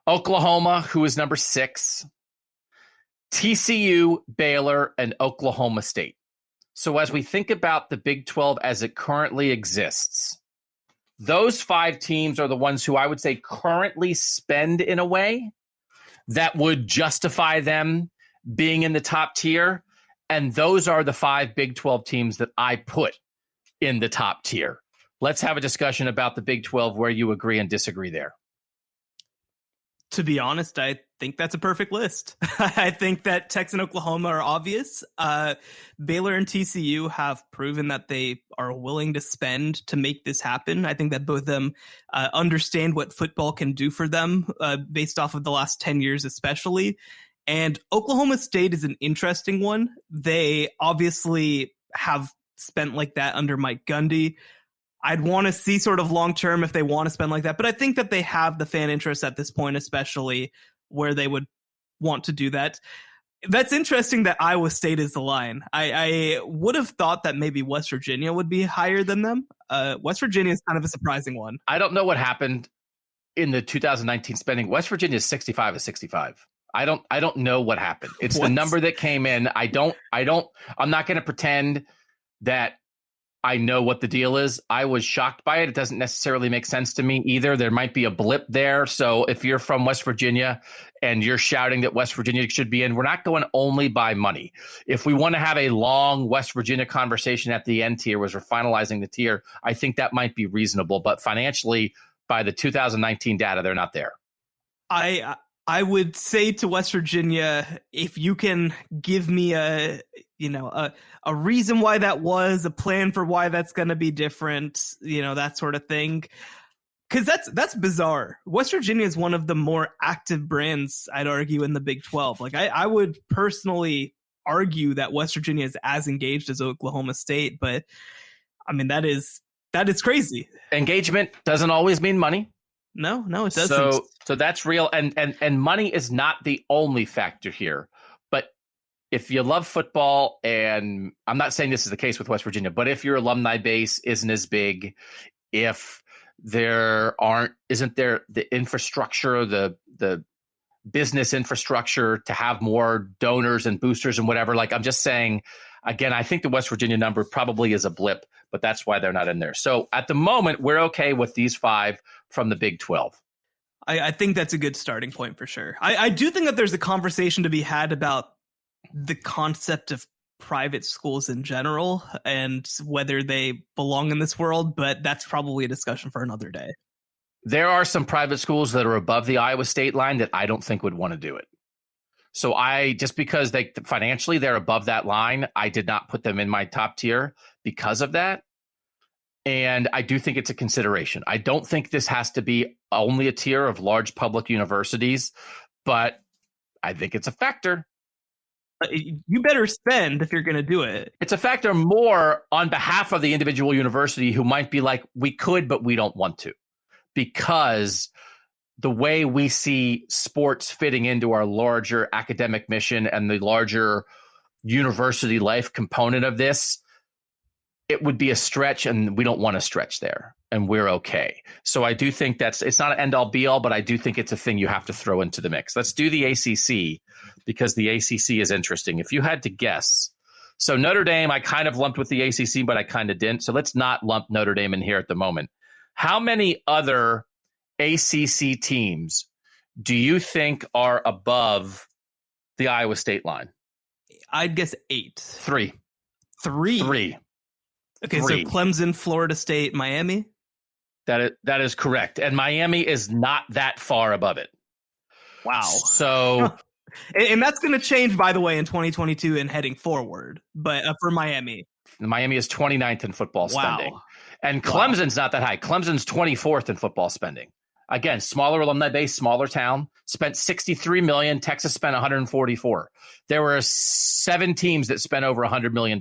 Oklahoma, who is number 6, TCU, Baylor, and Oklahoma State. So as we think about the Big 12 as it currently exists, those 5 teams are the ones who I would say currently spend in a way that would justify them being in the top tier. And those are the 5 Big 12 teams that I put in the top tier. Let's have a discussion about the Big 12 where you agree and disagree there. To be honest, I think that's a perfect list. I think that Texas and Oklahoma are obvious. Baylor and TCU have proven that they are willing to spend to make this happen. I think that both of them understand what football can do for them based off of the last 10 years especially. And Oklahoma State is an interesting one. They obviously have spent like that under Mike Gundy. I'd want to see sort of long-term if they want to spend like that. But I think that they have the fan interest at this point, especially where they would want to do that. That's interesting that Iowa State is the line. I would have thought that maybe West Virginia would be higher than them. West Virginia is kind of a surprising one. I don't know what happened in the 2019 spending. West Virginia is 65 to 65. I don't know what happened. It's the number that came in. I'm not going to pretend that I know what the deal is. I was shocked by it. It doesn't necessarily make sense to me either. There might be a blip there. So if you're from West Virginia and you're shouting that West Virginia should be in, we're not going only by money. If we want to have a long West Virginia conversation at the end tier as we're finalizing the tier, I think that might be reasonable. But financially, by the 2019 data, they're not there. I would say to West Virginia, if you can give me a reason why that was, a plan for why that's going to be different, that sort of thing. Because that's bizarre. West Virginia is one of the more active brands, I'd argue, in the Big 12. Like I would personally argue that West Virginia is as engaged as Oklahoma State, but I mean that is crazy. Engagement doesn't always mean money. No, it doesn't. So that's real. And money is not the only factor here. But if you love football, and I'm not saying this is the case with West Virginia, but if your alumni base isn't as big, if isn't there the infrastructure, the business infrastructure to have more donors and boosters and whatever, like I'm just saying, again, I think the West Virginia number probably is a blip, but that's why they're not in there. So at the moment, we're okay with these 5 from the Big 12. I think that's a good starting point for sure. I do think that there's a conversation to be had about the concept of private schools in general and whether they belong in this world, but that's probably a discussion for another day. There are some private schools that are above the Iowa State line that I don't think would want to do it. So just because financially they're above that line, I did not put them in my top tier because of that. And I do think it's a consideration. I don't think this has to be only a tier of large public universities, but I think it's a factor. You better spend if you're going to do it. It's a factor more on behalf of the individual university who might be like, we could, but we don't want to, because the way we see sports fitting into our larger academic mission and the larger university life component of this, it would be a stretch, and we don't want to stretch there, and we're okay. So I do think it's not an end all be all, but I do think it's a thing you have to throw into the mix. Let's do the ACC, because the ACC is interesting. If you had to guess, so Notre Dame, I kind of lumped with the ACC, but I kind of didn't. So let's not lump Notre Dame in here at the moment. How many other ACC teams do you think are above the Iowa State line? I'd guess 8. 3. 3. Okay, 3. So Clemson, Florida State, Miami? That is correct. And Miami is not that far above it. Wow. So, and that's going to change, by the way, in 2022 and heading forward. But for Miami. Miami is 29th in football spending. And Clemson's not that high. Clemson's 24th in football spending. Again, smaller alumni base, smaller town, spent $63 million. Texas spent $144. There were 7 teams that spent over $100 million,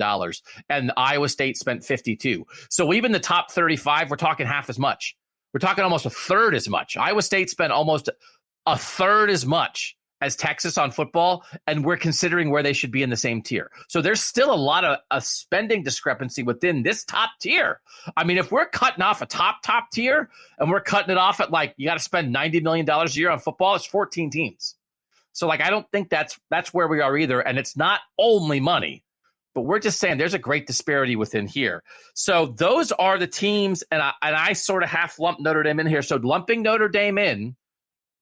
and Iowa State spent $52. So even the top 35, we're talking half as much. We're talking almost a third as much. Iowa State spent almost a third as much as Texas on football, and we're considering where they should be in the same tier. So there's still a lot of a spending discrepancy within this top tier. I mean, if we're cutting off a top tier and we're cutting it off at like, you got to spend $90 million a year on football, it's 14 teams. So like, I don't think that's where we are either. And it's not only money, but we're just saying there's a great disparity within here. So those are the teams. And I sort of half lumped Notre Dame in here. So lumping Notre Dame in,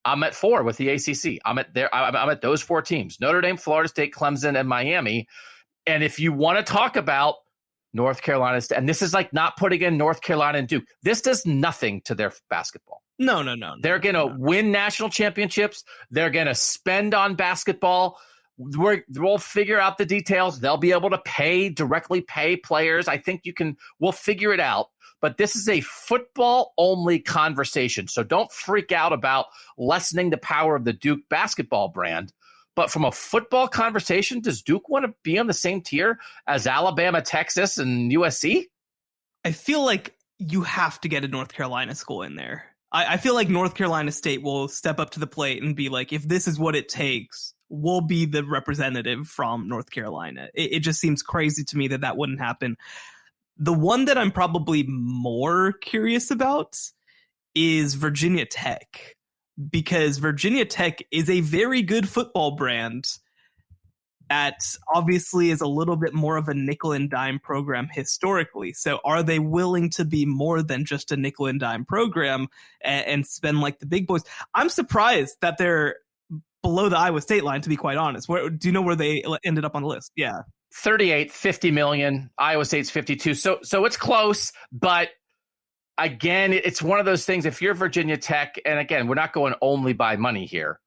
I'm at 4 with the ACC. I'm at those 4 teams: Notre Dame, Florida State, Clemson, and Miami. And if you want to talk about North Carolina, and this is like not putting in North Carolina and Duke, this does nothing to their basketball. No. They're going to win national championships. They're going to spend on basketball. We'll figure out the details. They'll be able to directly pay players. I think we'll figure it out. But this is a football-only conversation. So don't freak out about lessening the power of the Duke basketball brand. But from a football conversation, does Duke want to be on the same tier as Alabama, Texas, and USC? I feel like you have to get a North Carolina school in there. I feel like North Carolina State will step up to the plate and be like, if this is what it takes, we'll be the representative from North Carolina. It just seems crazy to me that wouldn't happen. The one that I'm probably more curious about is Virginia Tech, because Virginia Tech is a very good football brand that obviously is a little bit more of a nickel and dime program historically. So are they willing to be more than just a nickel and dime program and spend like the big boys? I'm surprised that they're below the Iowa State line, to be quite honest. Do you know where they ended up on the list? Yeah. 38, 50 million. Iowa State's 52. So it's close, but again, it's one of those things. If you're Virginia Tech, and again, we're not going only by money here,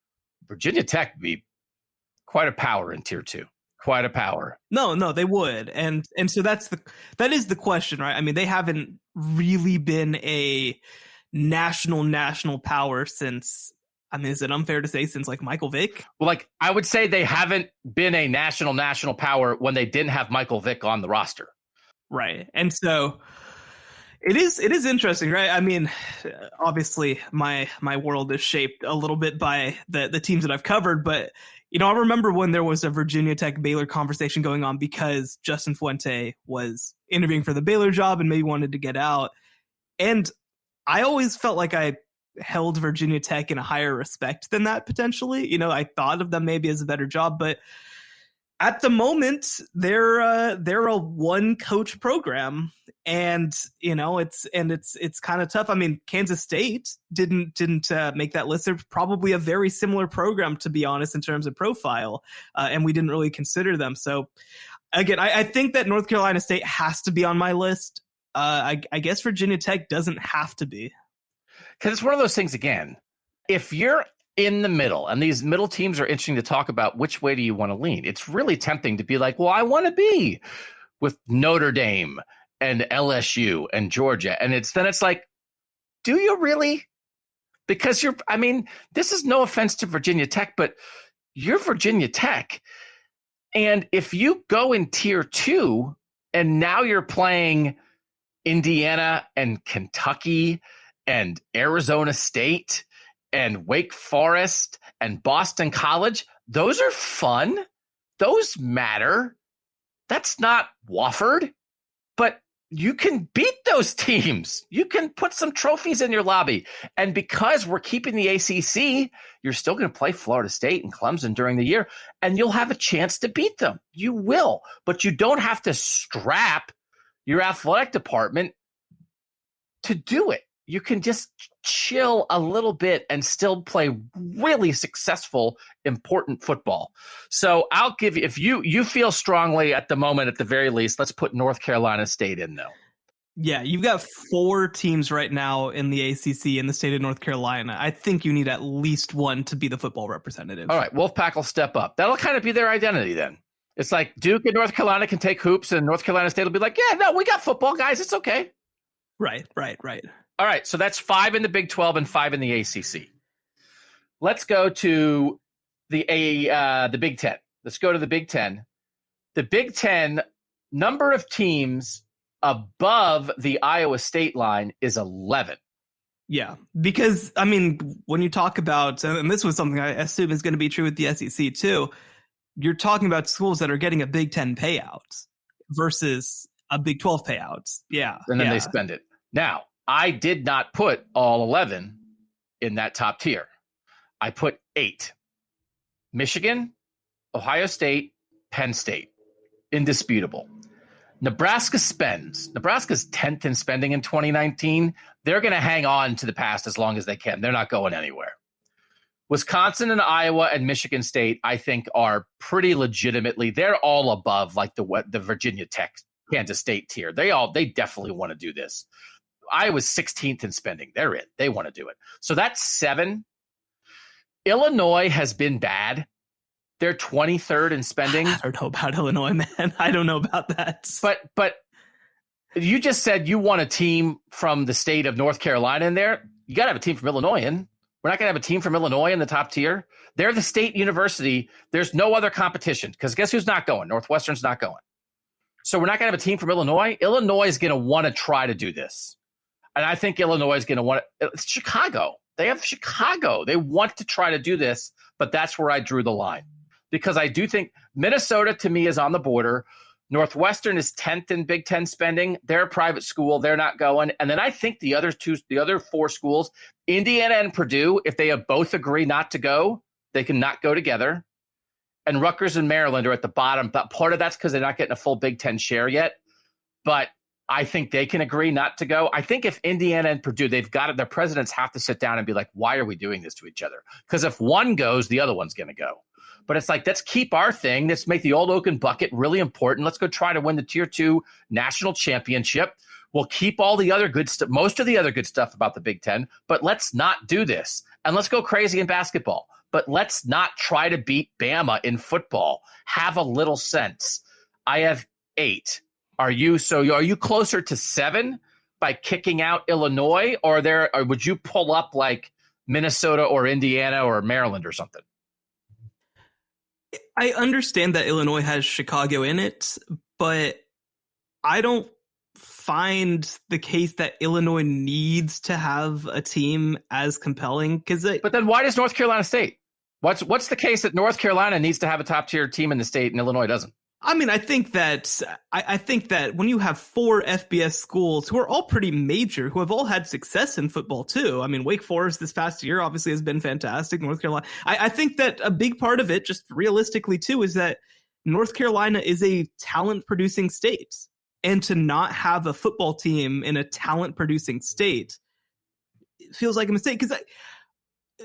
Virginia Tech would be quite a power in tier 2. Quite a power. No, they would. And so that is the question, right? I mean, they haven't really been a national power since, I mean, is it unfair to say since like Michael Vick? Well, like I would say they haven't been a national power when they didn't have Michael Vick on the roster. Right. And so it is interesting, right? I mean, obviously my world is shaped a little bit by the teams that I've covered, but I remember when there was a Virginia Tech Baylor conversation going on because Justin Fuente was interviewing for the Baylor job and maybe wanted to get out. And I always felt like I held Virginia Tech in a higher respect than that potentially. I thought of them maybe as a better job, but at the moment they're a one coach program, and it's kind of tough. I mean, Kansas State didn't make that list. They're probably a very similar program, to be honest, in terms of profile, and we didn't really consider them. So again, I think that North Carolina State has to be on my list. I guess Virginia Tech doesn't have to be. Because it's one of those things, again, if you're in the middle, and these middle teams are interesting to talk about, which way do you want to lean? It's really tempting to be like, well, I want to be with Notre Dame and LSU and Georgia. And it's like, do you really? Because this is no offense to Virginia Tech, but you're Virginia Tech. And if you go in tier 2 and now you're playing Indiana and Kentucky and Arizona State and Wake Forest and Boston College, those are fun. Those matter. That's not Wofford, but you can beat those teams. You can put some trophies in your lobby. And because we're keeping the ACC, you're still going to play Florida State and Clemson during the year, and you'll have a chance to beat them. You will, but you don't have to strap your athletic department to do it. You can just chill a little bit and still play really successful, important football. So I'll give you, if you feel strongly at the moment, at the very least, let's put North Carolina State in though. Yeah, you've got 4 teams right now in the ACC in the state of North Carolina. I think you need at least one to be the football representative. All right, Wolfpack will step up. That'll kind of be their identity then. It's like Duke and North Carolina can take hoops, and North Carolina State will be like, yeah, no, we got football, guys. It's okay. Right. All right, so that's 5 in the Big 12 and 5 in the ACC. Let's go to the Big 10. Let's go to the Big 10. The Big 10 number of teams above the Iowa State line is 11. Yeah, because, I mean, when you talk about, and this was something I assume is going to be true with the SEC too, you're talking about schools that are getting a Big 10 payout versus a Big 12 payout. Yeah. And then they spend it. Now, I did not put all 11 in that top tier. I put 8. Michigan, Ohio State, Penn State. Indisputable. Nebraska spends. Nebraska's 10th in spending in 2019. They're going to hang on to the past as long as they can. They're not going anywhere. Wisconsin and Iowa and Michigan State, I think, are pretty legitimately, they're all above like the Virginia Tech, Kansas State tier. They definitely want to do this. Iowa's 16th in spending. They're in. They want to do it. So that's 7. Illinois has been bad. They're 23rd in spending. I don't know about Illinois, man. I don't know about that. But you just said you want a team from the state of North Carolina in there. You got to have a team from Illinois in. We're not going to have a team from Illinois in the top tier. They're the state university. There's no other competition because guess who's not going? Northwestern's not going. So we're not going to have a team from Illinois. Illinois is going to want to try to do this. And I think Illinois is going to want it. It's Chicago. They have Chicago. They want to try to do this, but that's where I drew the line. Because I do think Minnesota, to me, is on the border. Northwestern is 10th in Big Ten spending. They're a private school. They're not going. And then I think the other 4 schools, Indiana and Purdue, if they have both agree not to go, they can not go together. And Rutgers and Maryland are at the bottom. But part of that's because they're not getting a full Big Ten share yet. But I think they can agree not to go. I think if Indiana and Purdue, they've got it, their presidents have to sit down and be like, why are we doing this to each other? Because if one goes, the other one's going to go. But it's like, let's keep our thing. Let's make the Old Oaken Bucket really important. Let's go try to win the Tier 2 national championship. We'll keep all the other good stuff, most of the other good stuff about the Big Ten, but let's not do this. And let's go crazy in basketball. But let's not try to beat Bama in football. Have a little sense. I have 8. Are you closer to 7 by kicking out Illinois, or would you pull up like Minnesota or Indiana or Maryland or something? I understand that Illinois has Chicago in it, but I don't find the case that Illinois needs to have a team as compelling. But then why does North Carolina State? What's the case that North Carolina needs to have a top tier team in the state and Illinois doesn't? I mean, I think that when you have 4 FBS schools who are all pretty major, who have all had success in football too. I mean, Wake Forest this past year obviously has been fantastic. North Carolina. I think that a big part of it, just realistically too, is that North Carolina is a talent producing state. And to not have a football team in a talent producing state feels like a mistake because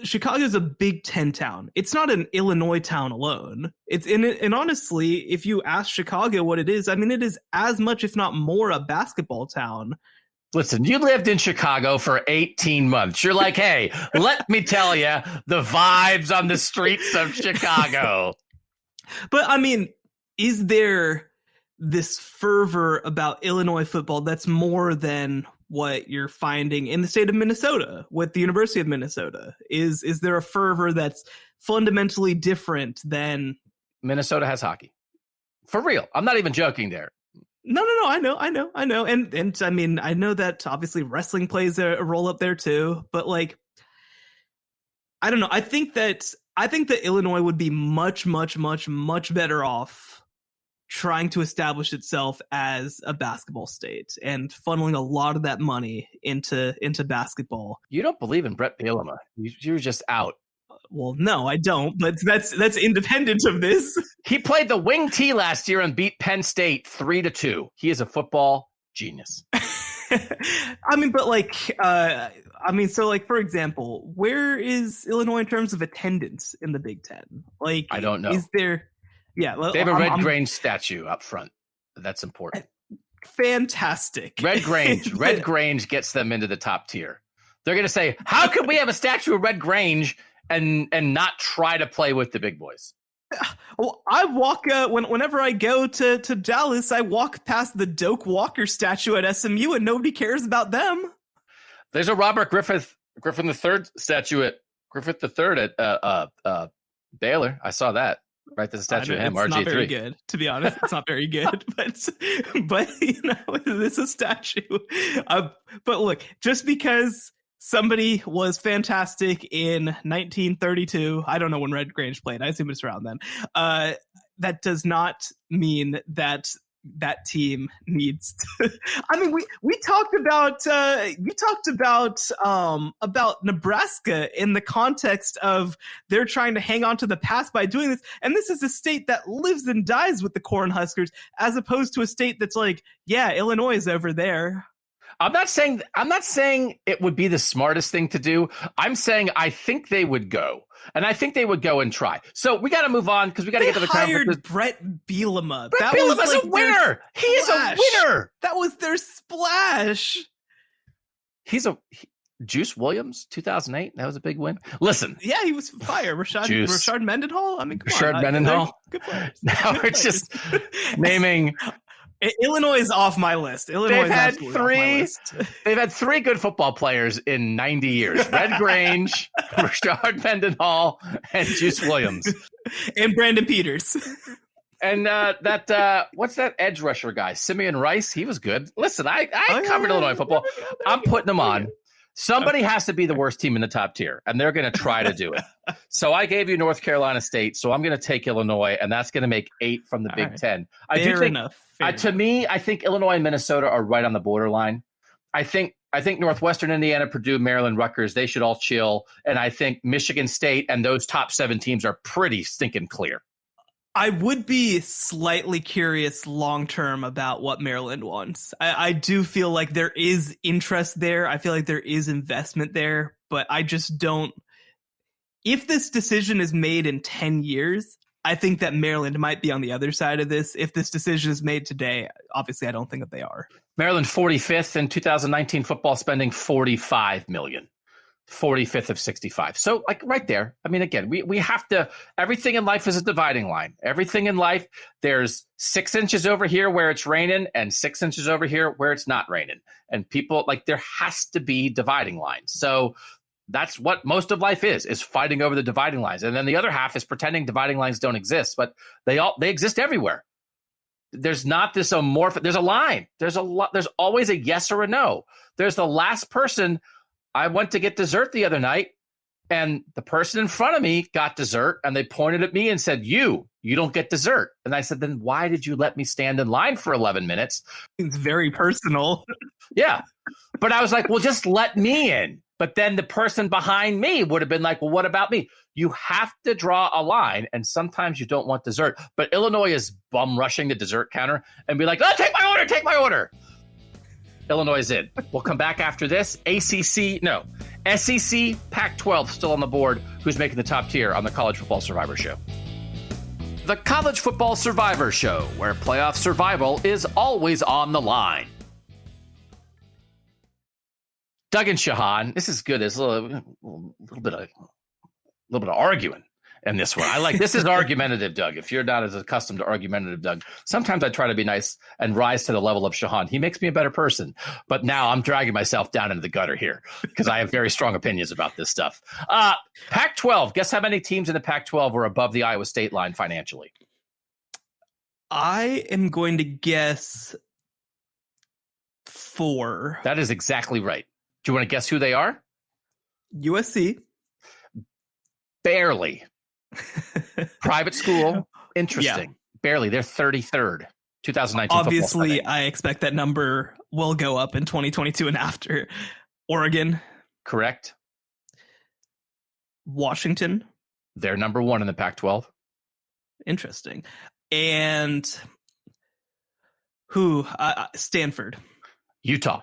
Chicago is a Big Ten town. It's not an Illinois town alone. And honestly, if you ask Chicago what it is, I mean, it is as much, if not more, a basketball town. Listen, you lived in Chicago for 18 months. You're like, hey, let me tell you the vibes on the streets of Chicago. But I mean, is there this fervor about Illinois football that's more than what you're finding in the state of Minnesota with the University of Minnesota? Is there a fervor that's fundamentally different than Minnesota has hockey? For real. I'm not even joking there. No, I know. And I mean, I know that obviously wrestling plays a role up there too, but like, I don't know. I think that Illinois would be much, much, much, much better off trying to establish itself as a basketball state and funneling a lot of that money into basketball. You don't believe in Brett Bielema. You're just out. Well, no, I don't, but that's independent of this. He played the wing T last year and beat Penn State 3-2. He is a football genius. I mean, but like, so like, for example, where is Illinois in terms of attendance in the Big Ten? Like, I don't know. Is there? Yeah, they have a Red Grange statue up front. That's important. Fantastic. Red Grange gets them into the top tier. They're going to say, how could we have a statue of Red Grange and not try to play with the big boys? Well, I walk whenever I go to Dallas, I walk past the Doak Walker statue at SMU, and nobody cares about them. There's a Robert Griffin III statue at Baylor. I saw that. Right, there's a statue of him. RG3. It's not very good, to be honest. It's not very good, but you know, it is a statue. But look, just because somebody was fantastic in 1932, I don't know when Red Grange played. I assume it's around then. That does not mean that team needs to. I mean, we talked about Nebraska in the context of they're trying to hang on to the past by doing this, and this is a state that lives and dies with the Cornhuskers, as opposed to a state that's like, yeah, Illinois is over there. I'm not saying it would be the smartest thing to do. I'm saying I think they would go. And I think they would go and try. So we got to move on because we got to get to the hired conference. Brett Bielema. Brett Bielema's a winner. He is a winner. That was their splash. Juice Williams, 2008. That was a big win. Listen. Yeah, he was fire. Rashard Mendenhall. I mean, come on. Mendenhall. Good players. Now we're just naming. Illinois is off my list. They've had three good football players in 90 years. Red Grange, Rashard Mendenhall, and Juice Williams. And Brandon Peters. And what's that edge rusher guy? Simeon Rice. He was good. Listen, I covered Illinois football. I'm putting them on. Somebody has to be the worst team in the top tier, and they're going to try to do it. So I gave you North Carolina State, so I'm going to take Illinois, and that's going to make 8 from the Big Ten. Fair enough. To me, I think Illinois and Minnesota are right on the borderline. I think Northwestern Indiana, Purdue, Maryland, Rutgers, they should all chill. And I think Michigan State and those top 7 teams are pretty stinking clear. I would be slightly curious long-term about what Maryland wants. I do feel like there is interest there. I feel like there is investment there, but I just don't. If this decision is made in 10 years, I think that Maryland might be on the other side of this. If this decision is made today, obviously I don't think that they are. Maryland 45th in 2019 football spending, $45 million. 45th of 65. So like right there. I mean, again, we have to, everything in life is a dividing line. Everything in life, there's 6 inches over here where it's raining and 6 inches over here where it's not raining. And people like, there has to be dividing lines. So that's what most of life is fighting over the dividing lines. And then the other half is pretending dividing lines don't exist, but they exist everywhere. There's not this amorphous, there's a line. There's always a yes or a no. There's the last person. I went to get dessert the other night, and the person in front of me got dessert, and they pointed at me and said, you don't get dessert. And I said, then why did you let me stand in line for 11 minutes? It's very personal. Yeah. But I was like, well, just let me in. But then the person behind me would have been like, well, what about me? You have to draw a line, and sometimes you don't want dessert. But Illinois is bum rushing the dessert counter and be like, oh, take my order. Illinois is in. We'll come back after this. SEC, Pac-12 still on the board. Who's making the top tier on the College Football Survivor Show? The College Football Survivor Show, where playoff survival is always on the line. Doug and Shehan, this is good. There's a little bit of arguing in this one. I like this is argumentative, Doug. If you're not as accustomed to argumentative, Doug, sometimes I try to be nice and rise to the level of Shehan. He makes me a better person. But now I'm dragging myself down into the gutter here because I have very strong opinions about this stuff. Pac-12, guess how many teams in the Pac-12 were above the Iowa State line financially? I am going to guess 4. That is exactly right. Do you want to guess who they are? USC. Barely. Private school. Interesting. Yeah. Barely. They're 33rd. 2019. Obviously, I expect that number will go up in 2022 and after. Oregon. Correct. Washington. They're number 1 in the Pac-12. Interesting. And who? Stanford. Utah.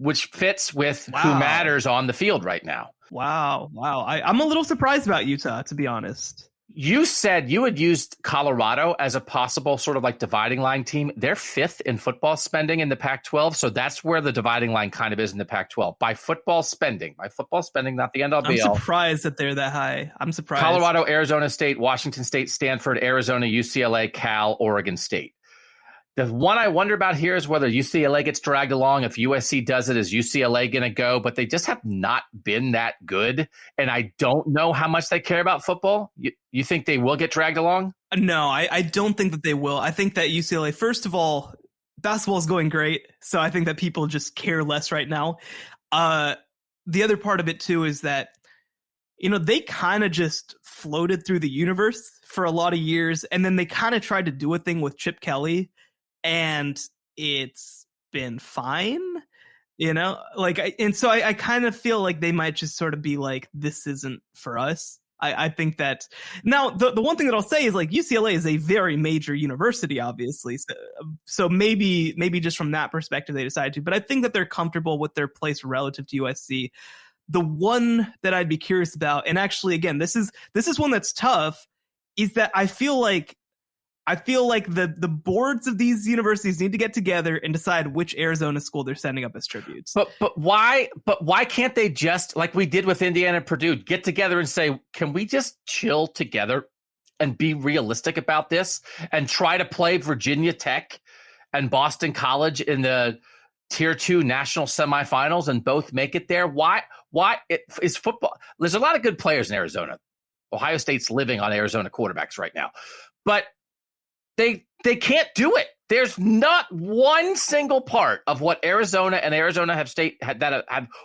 Which fits with who matters on the field right now. Wow. I'm a little surprised about Utah, to be honest. You said you had used Colorado as a possible sort of like dividing line team. They're 5th in football spending in the Pac-12, so that's where the dividing line kind of is in the Pac-12. By football spending, not the end all be all. I'm surprised that they're that high. I'm surprised. Colorado, Arizona State, Washington State, Stanford, Arizona, UCLA, Cal, Oregon State. The one I wonder about here is whether UCLA gets dragged along. If USC does it, is UCLA going to go? But they just have not been that good. And I don't know how much they care about football. You think they will get dragged along? No, I don't think that they will. I think that UCLA, first of all, basketball is going great. So I think that people just care less right now. The other part of it, too, is that, they kind of just floated through the universe for a lot of years. And then they kind of tried to do a thing with Chip Kelly. And it's been fine, so I kind of feel like they might just sort of be like, this isn't for us. I think that now the one thing that I'll say is like UCLA is a very major university, obviously. So maybe just from that perspective they decided to, but I think that they're comfortable with their place relative to USC. The one that I'd be curious about, and actually again, this is one that's tough, is that I feel like the boards of these universities need to get together and decide which Arizona school they're sending up as tributes. But why can't they just, like we did with Indiana and Purdue, get together and say, can we just chill together and be realistic about this and try to play Virginia Tech and Boston College in the Tier 2 national semifinals and both make it there? Why is football? There's a lot of good players in Arizona. Ohio State's living on Arizona quarterbacks right now, but they can't do it. There's not one single part of what Arizona and Arizona have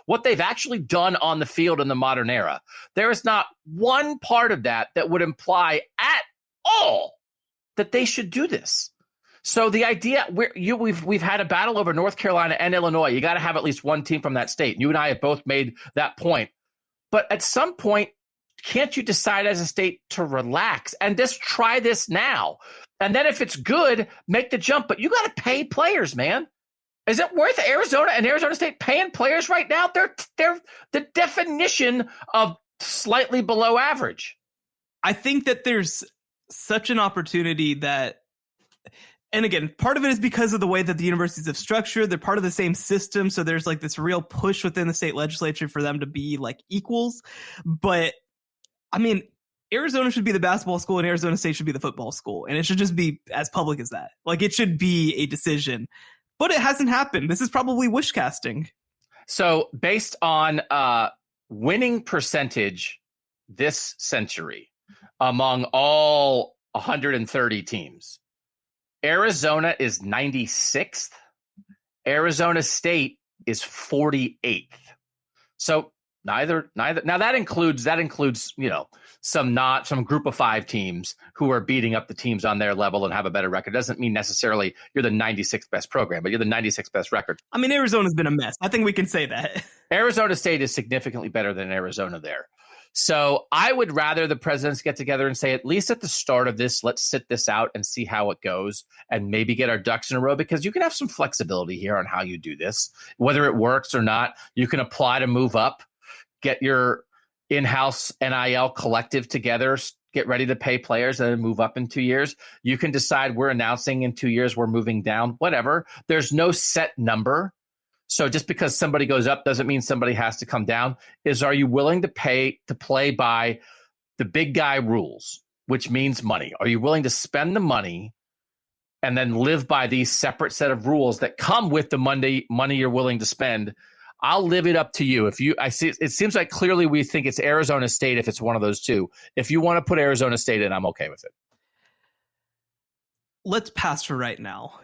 what they've actually done on the field in the modern era. There is not one part of that would imply at all that they should do this. So the idea we've had a battle over North Carolina and Illinois. You got to have at least one team from that state. You and I have both made that point. But at some point, can't you decide as a state to relax and just try this now? And then if it's good, make the jump. But you got to pay players, man. Is it worth Arizona and Arizona State paying players right now? They're the definition of slightly below average. I think that there's such an opportunity that, and again, part of it is because of the way that the universities have structured. They're part of the same system. So there's like this real push within the state legislature for them to be like equals. But I mean, Arizona should be the basketball school and Arizona State should be the football school. And it should just be as public as that. Like it should be a decision. But it hasn't happened. This is probably wish casting. So based on winning percentage this century among all 130 teams, Arizona is 96th. Arizona State is 48th. So neither. Now that includes, some group of 5 teams who are beating up the teams on their level and have a better record. Doesn't mean necessarily you're the 96th best program, but you're the 96th best record. I mean, Arizona's been a mess. I think we can say that. Arizona State is significantly better than Arizona there. So I would rather the presidents get together and say, at least at the start of this, let's sit this out and see how it goes and maybe get our ducks in a row, because you can have some flexibility here on how you do this, whether it works or not. You can apply to move up, get your in-house NIL collective together, get ready to pay players and then move up in 2 years. You can decide we're announcing in 2 years, we're moving down, whatever. There's no set number. So just because somebody goes up doesn't mean somebody has to come down. Are you willing to play by the big guy rules, which means money? Are you willing to spend the money and then live by these separate set of rules that come with the money you're willing to spend? I'll live it up to you. I see, it seems like clearly we think it's Arizona State if it's one of those two. If you want to put Arizona State in, I'm okay with it. Let's pass for right now.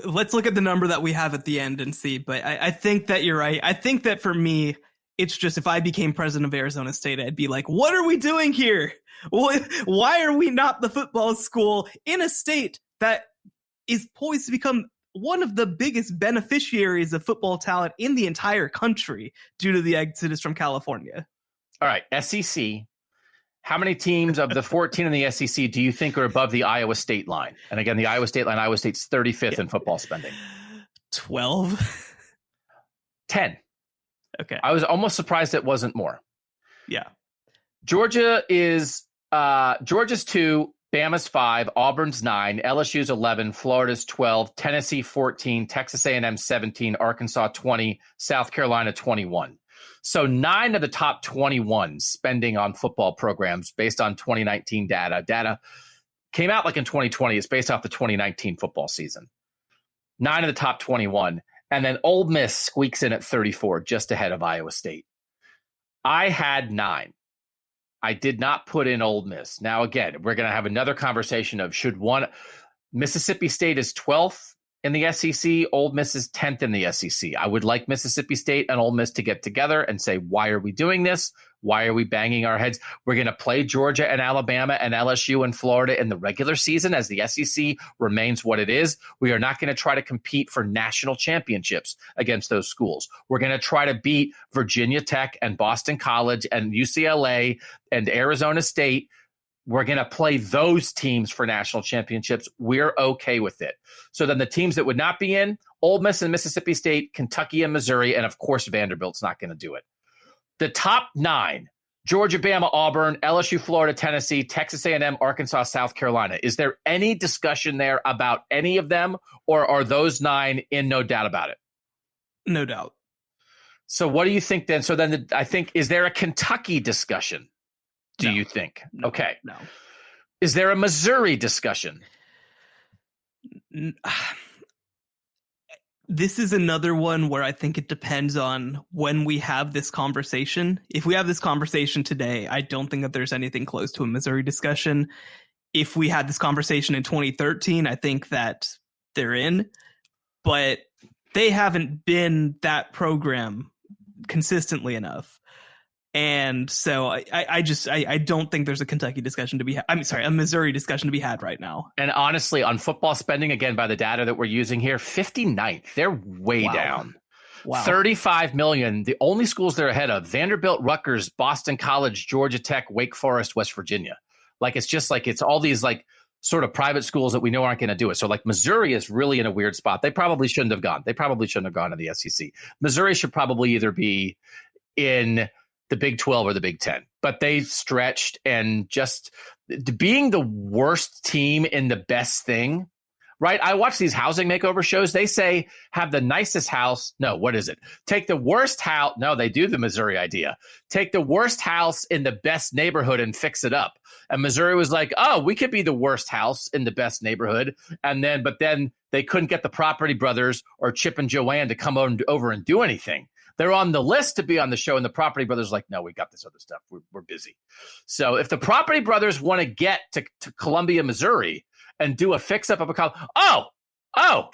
Let's look at the number that we have at the end and see. But I think that you're right. I think that for me, it's just if I became president of Arizona State, I'd be like, what are we doing here? Why are we not the football school in a state that is poised to become one of the biggest beneficiaries of football talent in the entire country due to the exodus from California? All right, SEC. How many teams of the 14 in the SEC do you think are above the Iowa State line? And again, the Iowa State line, Iowa State's 35th in football spending. 12? 10. Okay. I was almost surprised it wasn't more. Yeah. Georgia's 2, Bama's 5, Auburn's 9, LSU's 11, Florida's 12, Tennessee 14, Texas A&M 17, Arkansas 20, South Carolina 21. So 9 of the top 21 spending on football programs based on 2019 data. Data came out like in 2020. It's based off the 2019 football season. 9 of the top 21. And then Ole Miss squeaks in at 34, just ahead of Iowa State. I had 9. I did not put in Ole Miss. Now, again, we're going to have another conversation of should one. Mississippi State is 12th in the SEC. Ole Miss is 10th in the SEC. I would like Mississippi State and Ole Miss to get together and say, why are we doing this? Why are we banging our heads? We're going to play Georgia and Alabama and LSU and Florida in the regular season as the SEC remains what it is. We are not going to try to compete for national championships against those schools. We're going to try to beat Virginia Tech and Boston College and UCLA and Arizona State. We're going to play those teams for national championships. We're okay with it. So then the teams that would not be in, Ole Miss and Mississippi State, Kentucky and Missouri, and of course Vanderbilt's not going to do it. The top 9, Georgia, Bama, Auburn, LSU, Florida, Tennessee, Texas A&M, Arkansas, South Carolina. Is there any discussion there about any of them, or are those 9 in no doubt about it? No doubt. So what do you think then? So then I think, is there a Kentucky discussion? Do you think? No, okay. No. Is there a Missouri discussion? This is another one where I think it depends on when we have this conversation. If we have this conversation today, I don't think that there's anything close to a Missouri discussion. If we had this conversation in 2013, I think that they're in. But they haven't been that program consistently enough. And so I don't think there's a Kentucky discussion to be a Missouri discussion to be had right now. And honestly, on football spending, again, by the data that we're using here, 59th, they're way down. Wow. 35 million. The only schools they're ahead of: Vanderbilt, Rutgers, Boston College, Georgia Tech, Wake Forest, West Virginia. Like, it's just like, it's all these like sort of private schools that we know aren't going to do it. So like Missouri is really in a weird spot. They probably shouldn't have gone. They probably shouldn't have gone to the SEC. Missouri should probably either be in the Big 12 or the Big 10, but they stretched, and just being the worst team in the best thing, right? I watch these housing makeover shows. They say have the nicest house. No, what is it? Take the worst house. No, they do the Missouri idea. Take the worst house in the best neighborhood and fix it up. And Missouri was like, oh, we could be the worst house in the best neighborhood. But then they couldn't get the Property Brothers or Chip and Joanne to come over and do anything. They're on the list to be on the show, and the Property Brothers are like, no, we got this other stuff. We're busy. So if the Property Brothers want to get to Columbia, Missouri, and do a fix-up of a college, oh,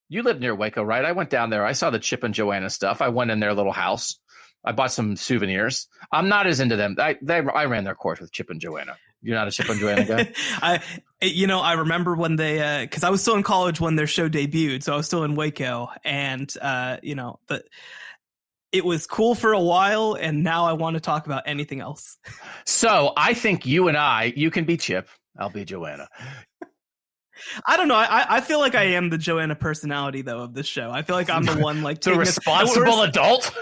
you live near Waco, right? I went down there. I saw the Chip and Joanna stuff. I went in their little house. I bought some souvenirs. I'm not as into them. I ran their course with Chip and Joanna. You're not a Chip and Joanna guy? I remember when they, because I was still in college when their show debuted, so I was still in Waco, and it was cool for a while, and now I want to talk about anything else. So I think you can be Chip. I'll be Joanna. I don't know. I feel like I am the Joanna personality, though, of this show. I feel like I'm the one like the responsible adult.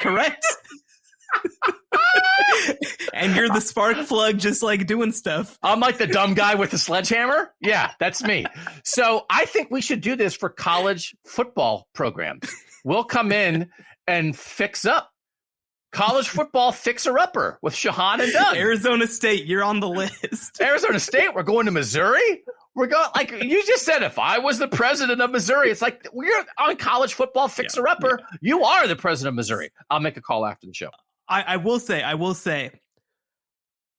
Correct. And you're the spark plug, just like doing stuff. I'm like the dumb guy with the sledgehammer. Yeah, that's me. So I think we should do this for college football programs. We'll come in and fix up college football fixer-upper with Shehan and Doug. Arizona State, you're on the list. Arizona State, we're going to Missouri. We're going, like you just said, if I was the president of Missouri, it's like we're on college football fixer-upper. Yeah. You are the president of Missouri. I'll make a call after the show. I will say,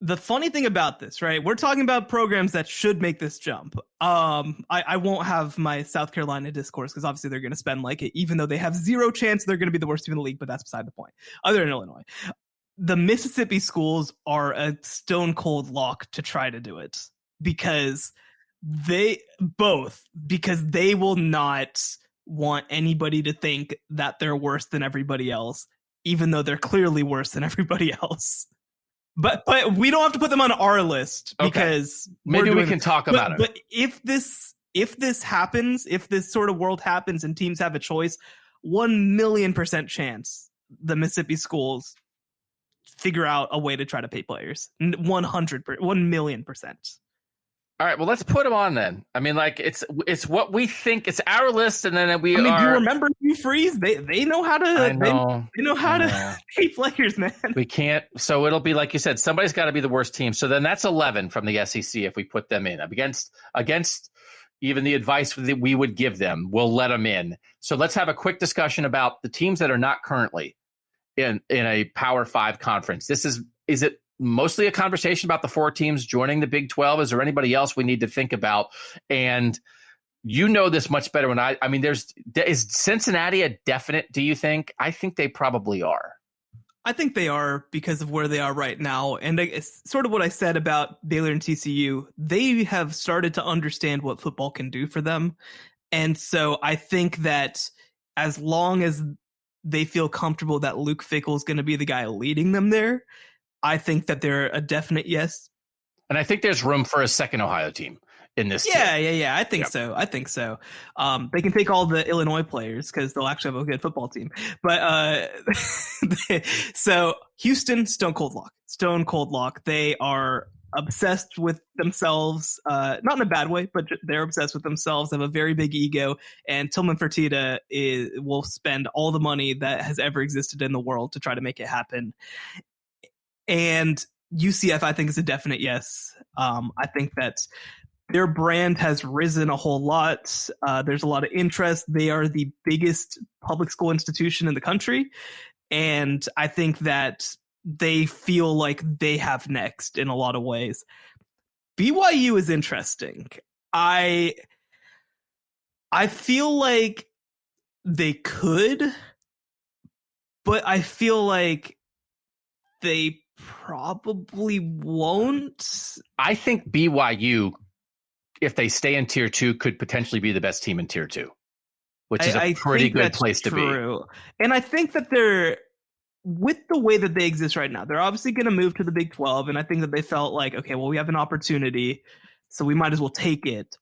the funny thing about this, right? We're talking about programs that should make this jump. I won't have my South Carolina discourse because obviously they're going to spend like it, even though they have zero chance they're going to be the worst team in the league, but that's beside the point. Other than Illinois, the Mississippi schools are a stone cold lock to try to do it because they will not want anybody to think that they're worse than everybody else, even though they're clearly worse than everybody else. But we don't have to put them on our list because maybe we can talk about it. But if this happens, if this sort of world happens and teams have a choice, 1,000,000% chance the Mississippi schools figure out a way to try to pay players. 1,000,000%. All right, well, let's put them on then. I mean, like it's what we think. It's our list, and then do you remember Hugh Freeze? They know how to. They know how to pay players, man. We can't. So it'll be like you said. Somebody's got to be the worst team. So then that's 11 from the SEC if we put them in against even the advice that we would give them. We'll let them in. So let's have a quick discussion about the teams that are not currently in a Power 5 conference. Is it mostly a conversation about the 4 teams joining the Big 12? Is there anybody else we need to think about? And you know this much better than I mean, is Cincinnati a definite, do you think? I think they probably are. I think they are because of where they are right now. And it's sort of what I said about Baylor and TCU. They have started to understand what football can do for them. And so I think that as long as they feel comfortable that Luke Fickell is going to be the guy leading them there, I think that they're a definite yes. And I think there's room for a second Ohio team in this Yeah. I think Yep. so. I think so. They can take all the Illinois players because they'll actually have a good football team. But so Houston, Stone Cold Lock. They are obsessed with themselves, not in a bad way, but they're obsessed with themselves. They have a very big ego, and Tillman Fertitta will spend all the money that has ever existed in the world to try to make it happen. And UCF, I think, is a definite yes. I think that their brand has risen a whole lot. There's a lot of interest. They are the biggest public school institution in the country. And I think that they feel like they have next in a lot of ways. BYU is interesting. I feel like they could, but I feel like they probably won't. I think BYU, if they stay in tier 2, could potentially be the best team in tier 2, which is a pretty good place to be. And I think that they're, with the way that they exist right now, they're obviously going to move to the Big 12. And I think that they felt like, okay, well, we have an opportunity, so we might as well take it.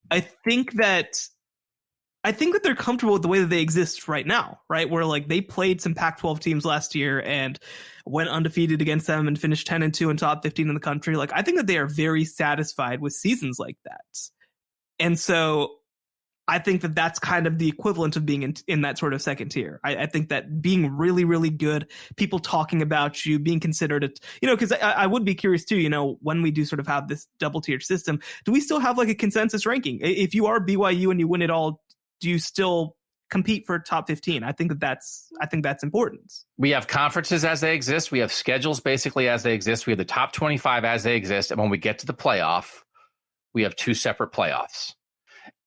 I think that they're comfortable with the way that they exist right now, right? Where like they played some Pac-12 teams last year and went undefeated against them and finished 10-2 in top 15 in the country. Like, I think that they are very satisfied with seasons like that. And so I think that that's kind of the equivalent of being in that sort of second tier. I think that being really, really good, people talking about you, being considered, because I would be curious too, when we do sort of have this double tiered system, do we still have like a consensus ranking? If you are BYU and you win it all, do you still compete for top 15? I think that's important. We have conferences as they exist. We have schedules basically as they exist. We have the top 25 as they exist. And when we get to the playoff, we have 2 separate playoffs.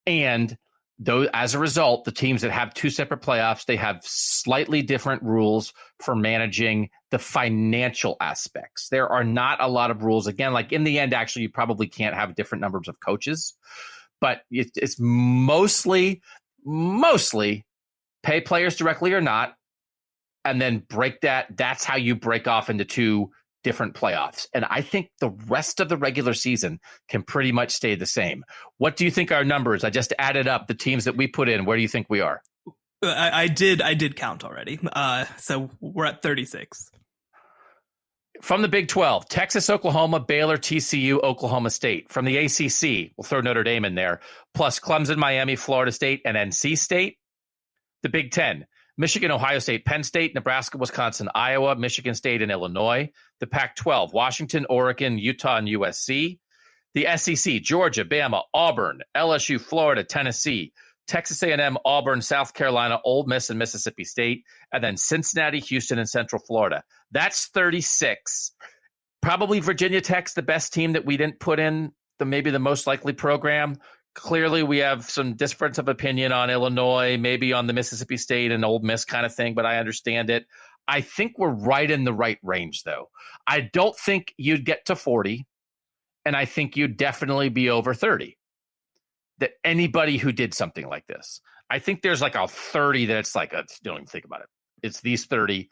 And though, as a result, the teams that have 2 separate playoffs, they have slightly different rules for managing the financial aspects. There are not a lot of rules. Again, like in the end, actually, you probably can't have different numbers of coaches, but it's mostly pay players directly or not, and then break that. That's how you break off into 2 different playoffs. And I think the rest of the regular season can pretty much stay the same. What do you think our numbers? I just added up the teams that we put in. Where do you think we are? I did count already. So we're at 36. From the Big 12, Texas, Oklahoma, Baylor, TCU, Oklahoma State. From the ACC, we'll throw Notre Dame in there, plus Clemson, Miami, Florida State, and NC State. The Big 10, Michigan, Ohio State, Penn State, Nebraska, Wisconsin, Iowa, Michigan State, and Illinois. The Pac-12, Washington, Oregon, Utah, and USC. The SEC, Georgia, Bama, Auburn, LSU, Florida, Tennessee, Texas A&M, Auburn, South Carolina, Ole Miss, and Mississippi State. And then Cincinnati, Houston, and Central Florida. That's 36. Probably Virginia Tech's the best team that we didn't put in, maybe the most likely program. Clearly, we have some difference of opinion on Illinois, maybe on the Mississippi State and Ole Miss kind of thing, but I understand it. I think we're right in the right range, though. I don't think you'd get to 40, and I think you'd definitely be over 30. That anybody who did something like this, I think there's like a 30 that it's like, don't even think about it. It's these 30,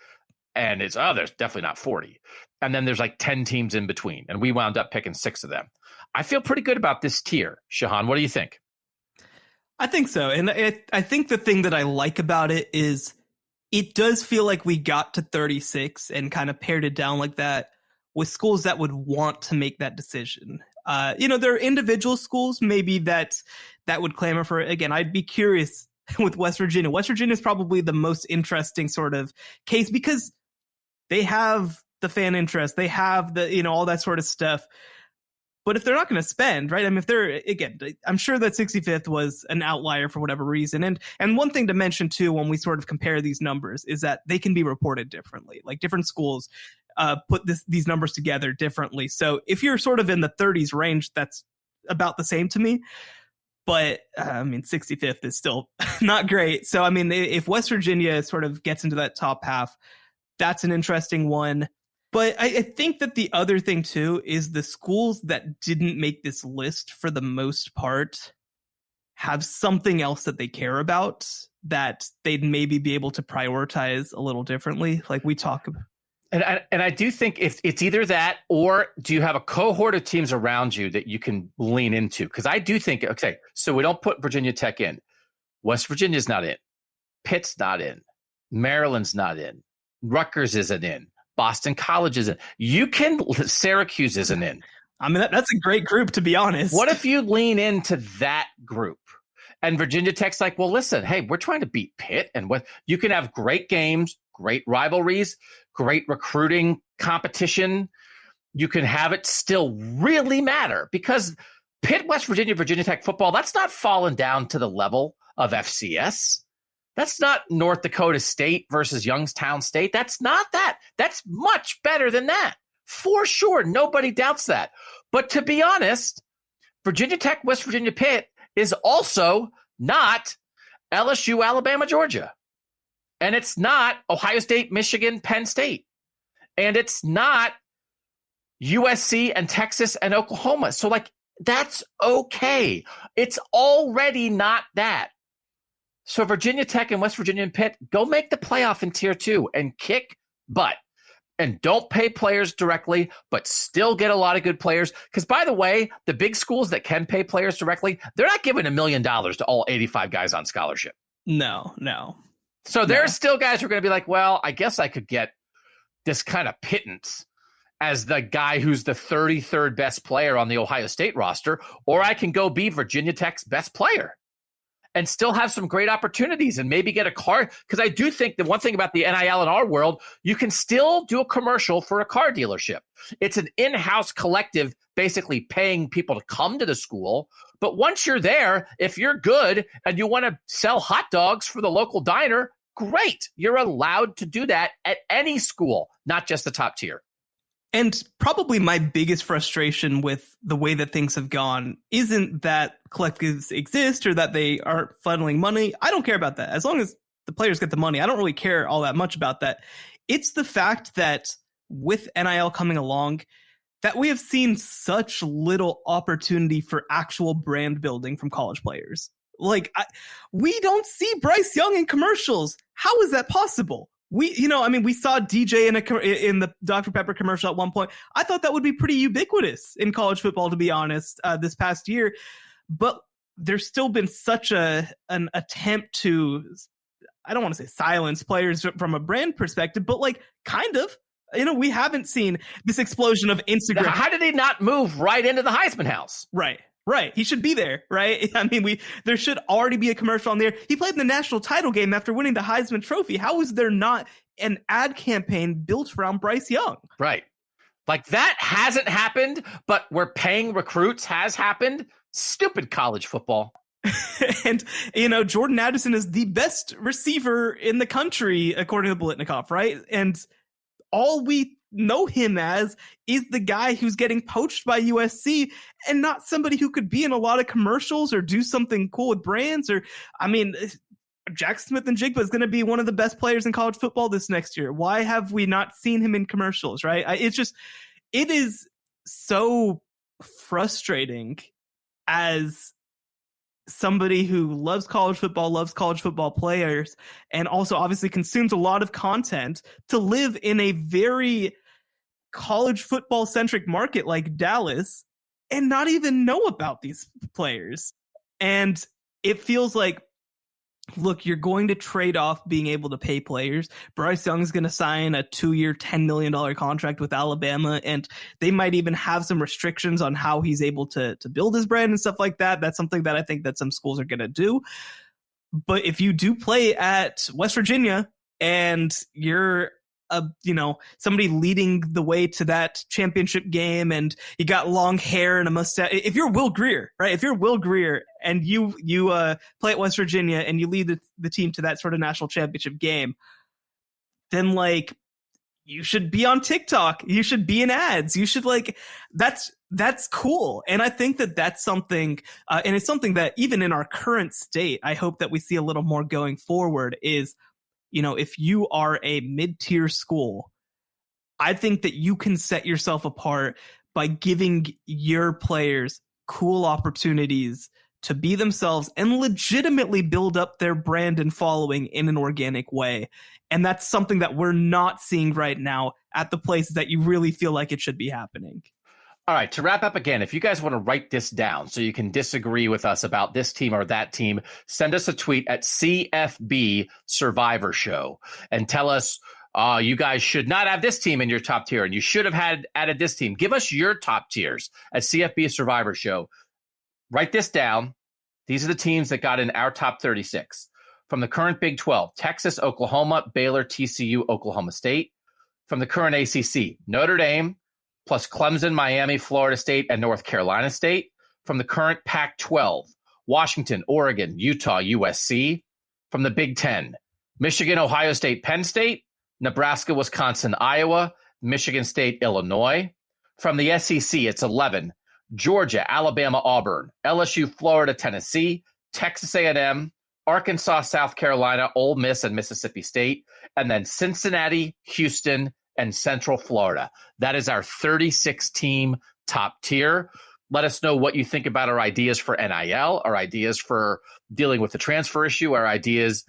and it's, there's definitely not 40. And then there's like 10 teams in between, and we wound up picking 6 of them. I feel pretty good about this tier. Shehan, what do you think? I think so. And I think the thing that I like about it is it does feel like we got to 36 and kind of pared it down like that with schools that would want to make that decision. There are individual schools maybe that would clamor for it. Again, I'd be curious with West Virginia. West Virginia is probably the most interesting sort of case because they have the fan interest. They have the, all that sort of stuff. But if they're not going to spend, right? I mean, if they're, again, I'm sure that 65th was an outlier for whatever reason. And one thing to mention too, when we sort of compare these numbers is that they can be reported differently. Like different schools put these numbers together differently. So if you're sort of in the 30s range, that's about the same to me. But, 65th is still not great. So, if West Virginia sort of gets into that top half, that's an interesting one. But I think that the other thing, too, is the schools that didn't make this list for the most part have something else that they care about that they'd maybe be able to prioritize a little differently. Like we talk about. And I do think if it's either that, or do you have a cohort of teams around you that you can lean into? Because I do think, okay, so we don't put Virginia Tech in. West Virginia's not in. Pitt's not in. Maryland's not in. Rutgers isn't in. Boston College isn't. Syracuse isn't in. That's a great group, to be honest. What if you lean into that group? And Virginia Tech's like, well, listen, hey, we're trying to beat Pitt. And what you can have great games, great rivalries, great recruiting competition. You can have it still really matter because Pitt, West Virginia, Virginia Tech football, that's not fallen down to the level of FCS. That's not North Dakota State versus Youngstown State. That's not that. That's much better than that. For sure. Nobody doubts that. But to be honest, Virginia Tech, West Virginia, Pitt is also not LSU, Alabama, Georgia. And it's not Ohio State, Michigan, Penn State. And it's not USC and Texas and Oklahoma. So, that's okay. It's already not that. So Virginia Tech and West Virginia and Pitt, go make the playoff in Tier 2 and kick butt. And don't pay players directly, but still get a lot of good players. Because, by the way, the big schools that can pay players directly, they're not giving $1 million to all 85 guys on scholarship. No. So there's still guys who are going to be like, well, I guess I could get this kind of pittance as the guy who's the 33rd best player on the Ohio State roster, or I can go be Virginia Tech's best player and still have some great opportunities and maybe get a car. Because I do think the one thing about the NIL in our world, you can still do a commercial for a car dealership. It's an in-house collective basically paying people to come to the school. But once you're there, if you're good and you want to sell hot dogs for the local diner, great. You're allowed to do that at any school, not just the top tier. And probably my biggest frustration with the way that things have gone isn't that collectives exist or that they aren't funneling money. I don't care about that. As long as the players get the money, I don't really care all that much about that. It's the fact that with NIL coming along, that we have seen such little opportunity for actual brand building from college players. We don't see Bryce Young in commercials. How is that possible? We saw DJ in the Dr. Pepper commercial at one point. I thought that would be pretty ubiquitous in college football, to be honest, this past year. But there's still been such an attempt to, I don't want to say silence players from a brand perspective, but kind of. We haven't seen this explosion of Instagram. How did he not move right into the Heisman house? Right. He should be there, right? There should already be a commercial on there. He played in the national title game after winning the Heisman Trophy. How is there not an ad campaign built around Bryce Young? Right. That hasn't happened, but we're paying recruits has happened. Stupid college football. And, Jordan Addison is the best receiver in the country, according to Biletnikoff, right? And all we know him as is the guy who's getting poached by USC and not somebody who could be in a lot of commercials or do something cool with brands. Jackson Smith and Jigba is going to be one of the best players in college football this next year. Why have we not seen him in commercials, right? It is so frustrating as somebody who loves college football players, and also obviously consumes a lot of content, to live in a very college football centric market like Dallas and not even know about these players. And it feels like, look, you're going to trade off being able to pay players. Bryce Young's going to sign a 2-year, $10 million contract with Alabama, and they might even have some restrictions on how he's able to build his brand and stuff like that. That's something that I think that some schools are going to do. But if you do play at West Virginia and you're somebody leading the way to that championship game, and you got long hair and a mustache. If you're Will Grier, right? If you're Will Grier and you play at West Virginia and you lead the team to that sort of national championship game, then you should be on TikTok. You should be in ads. You should that's cool. And I think that that's something, and it's something that even in our current state, I hope that we see a little more going forward is, if you are a mid-tier school, I think that you can set yourself apart by giving your players cool opportunities to be themselves and legitimately build up their brand and following in an organic way. And that's something that we're not seeing right now at the places that you really feel like it should be happening. All right, to wrap up again, if you guys want to write this down so you can disagree with us about this team or that team, send us a tweet at CFB Survivor Show and tell us you guys should not have this team in your top tier and you should have added this team. Give us your top tiers at CFB Survivor Show. Write this down. These are the teams that got in our top 36. From the current Big 12, Texas, Oklahoma, Baylor, TCU, Oklahoma State. From the current ACC, Notre Dame, plus Clemson, Miami, Florida State, and North Carolina State. From the current Pac-12, Washington, Oregon, Utah, USC. From the Big 10, Michigan, Ohio State, Penn State, Nebraska, Wisconsin, Iowa, Michigan State, Illinois. From the SEC, it's 11, Georgia, Alabama, Auburn, LSU, Florida, Tennessee, Texas A&M, Arkansas, South Carolina, Ole Miss, and Mississippi State, and then Cincinnati, Houston, and Central Florida. That is our 36-team top tier. Let us know what you think about our ideas for NIL, our ideas for dealing with the transfer issue, our ideas,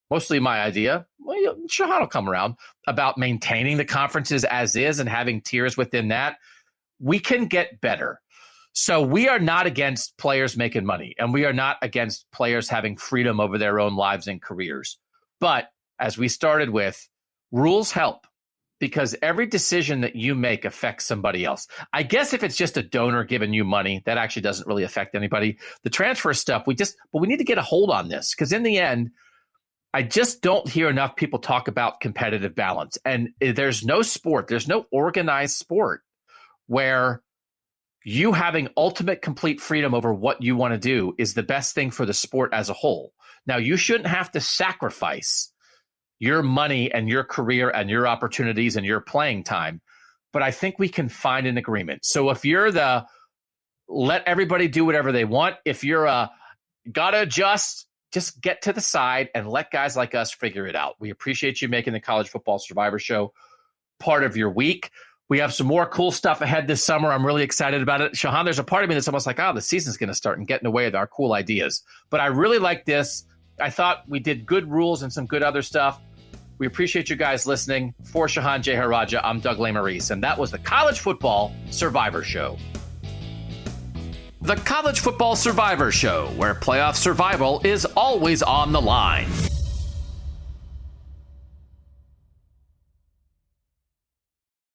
mostly my idea, well, Shehan will come around, about maintaining the conferences as is and having tiers within that. We can get better. So we are not against players making money, and we are not against players having freedom over their own lives and careers. But as we started with, rules help because every decision that you make affects somebody else. I guess if it's just a donor giving you money, that actually doesn't really affect anybody. The transfer stuff, we need to get a hold on this because in the end, I just don't hear enough people talk about competitive balance. And there's no sport, there's no organized sport where you having ultimate complete freedom over what you want to do is the best thing for the sport as a whole. Now, you shouldn't have to sacrifice your money and your career and your opportunities and your playing time, but I think we can find an agreement. So if you're the let everybody do whatever they want, if you're gotta just get to the side and let guys like us figure it out. We appreciate you making the College Football Survivor Show part of your week. We have some more cool stuff ahead this summer. I'm really excited about it. Shehan, there's a part of me that's almost like, the season's going to start and get in the way of our cool ideas. But I really like this. I thought we did good rules and some good other stuff. We appreciate you guys listening. For Shehan Jeyarajah, I'm Doug Lesmerises, and that was the College Football Survivor Show. The College Football Survivor Show, where playoff survival is always on the line.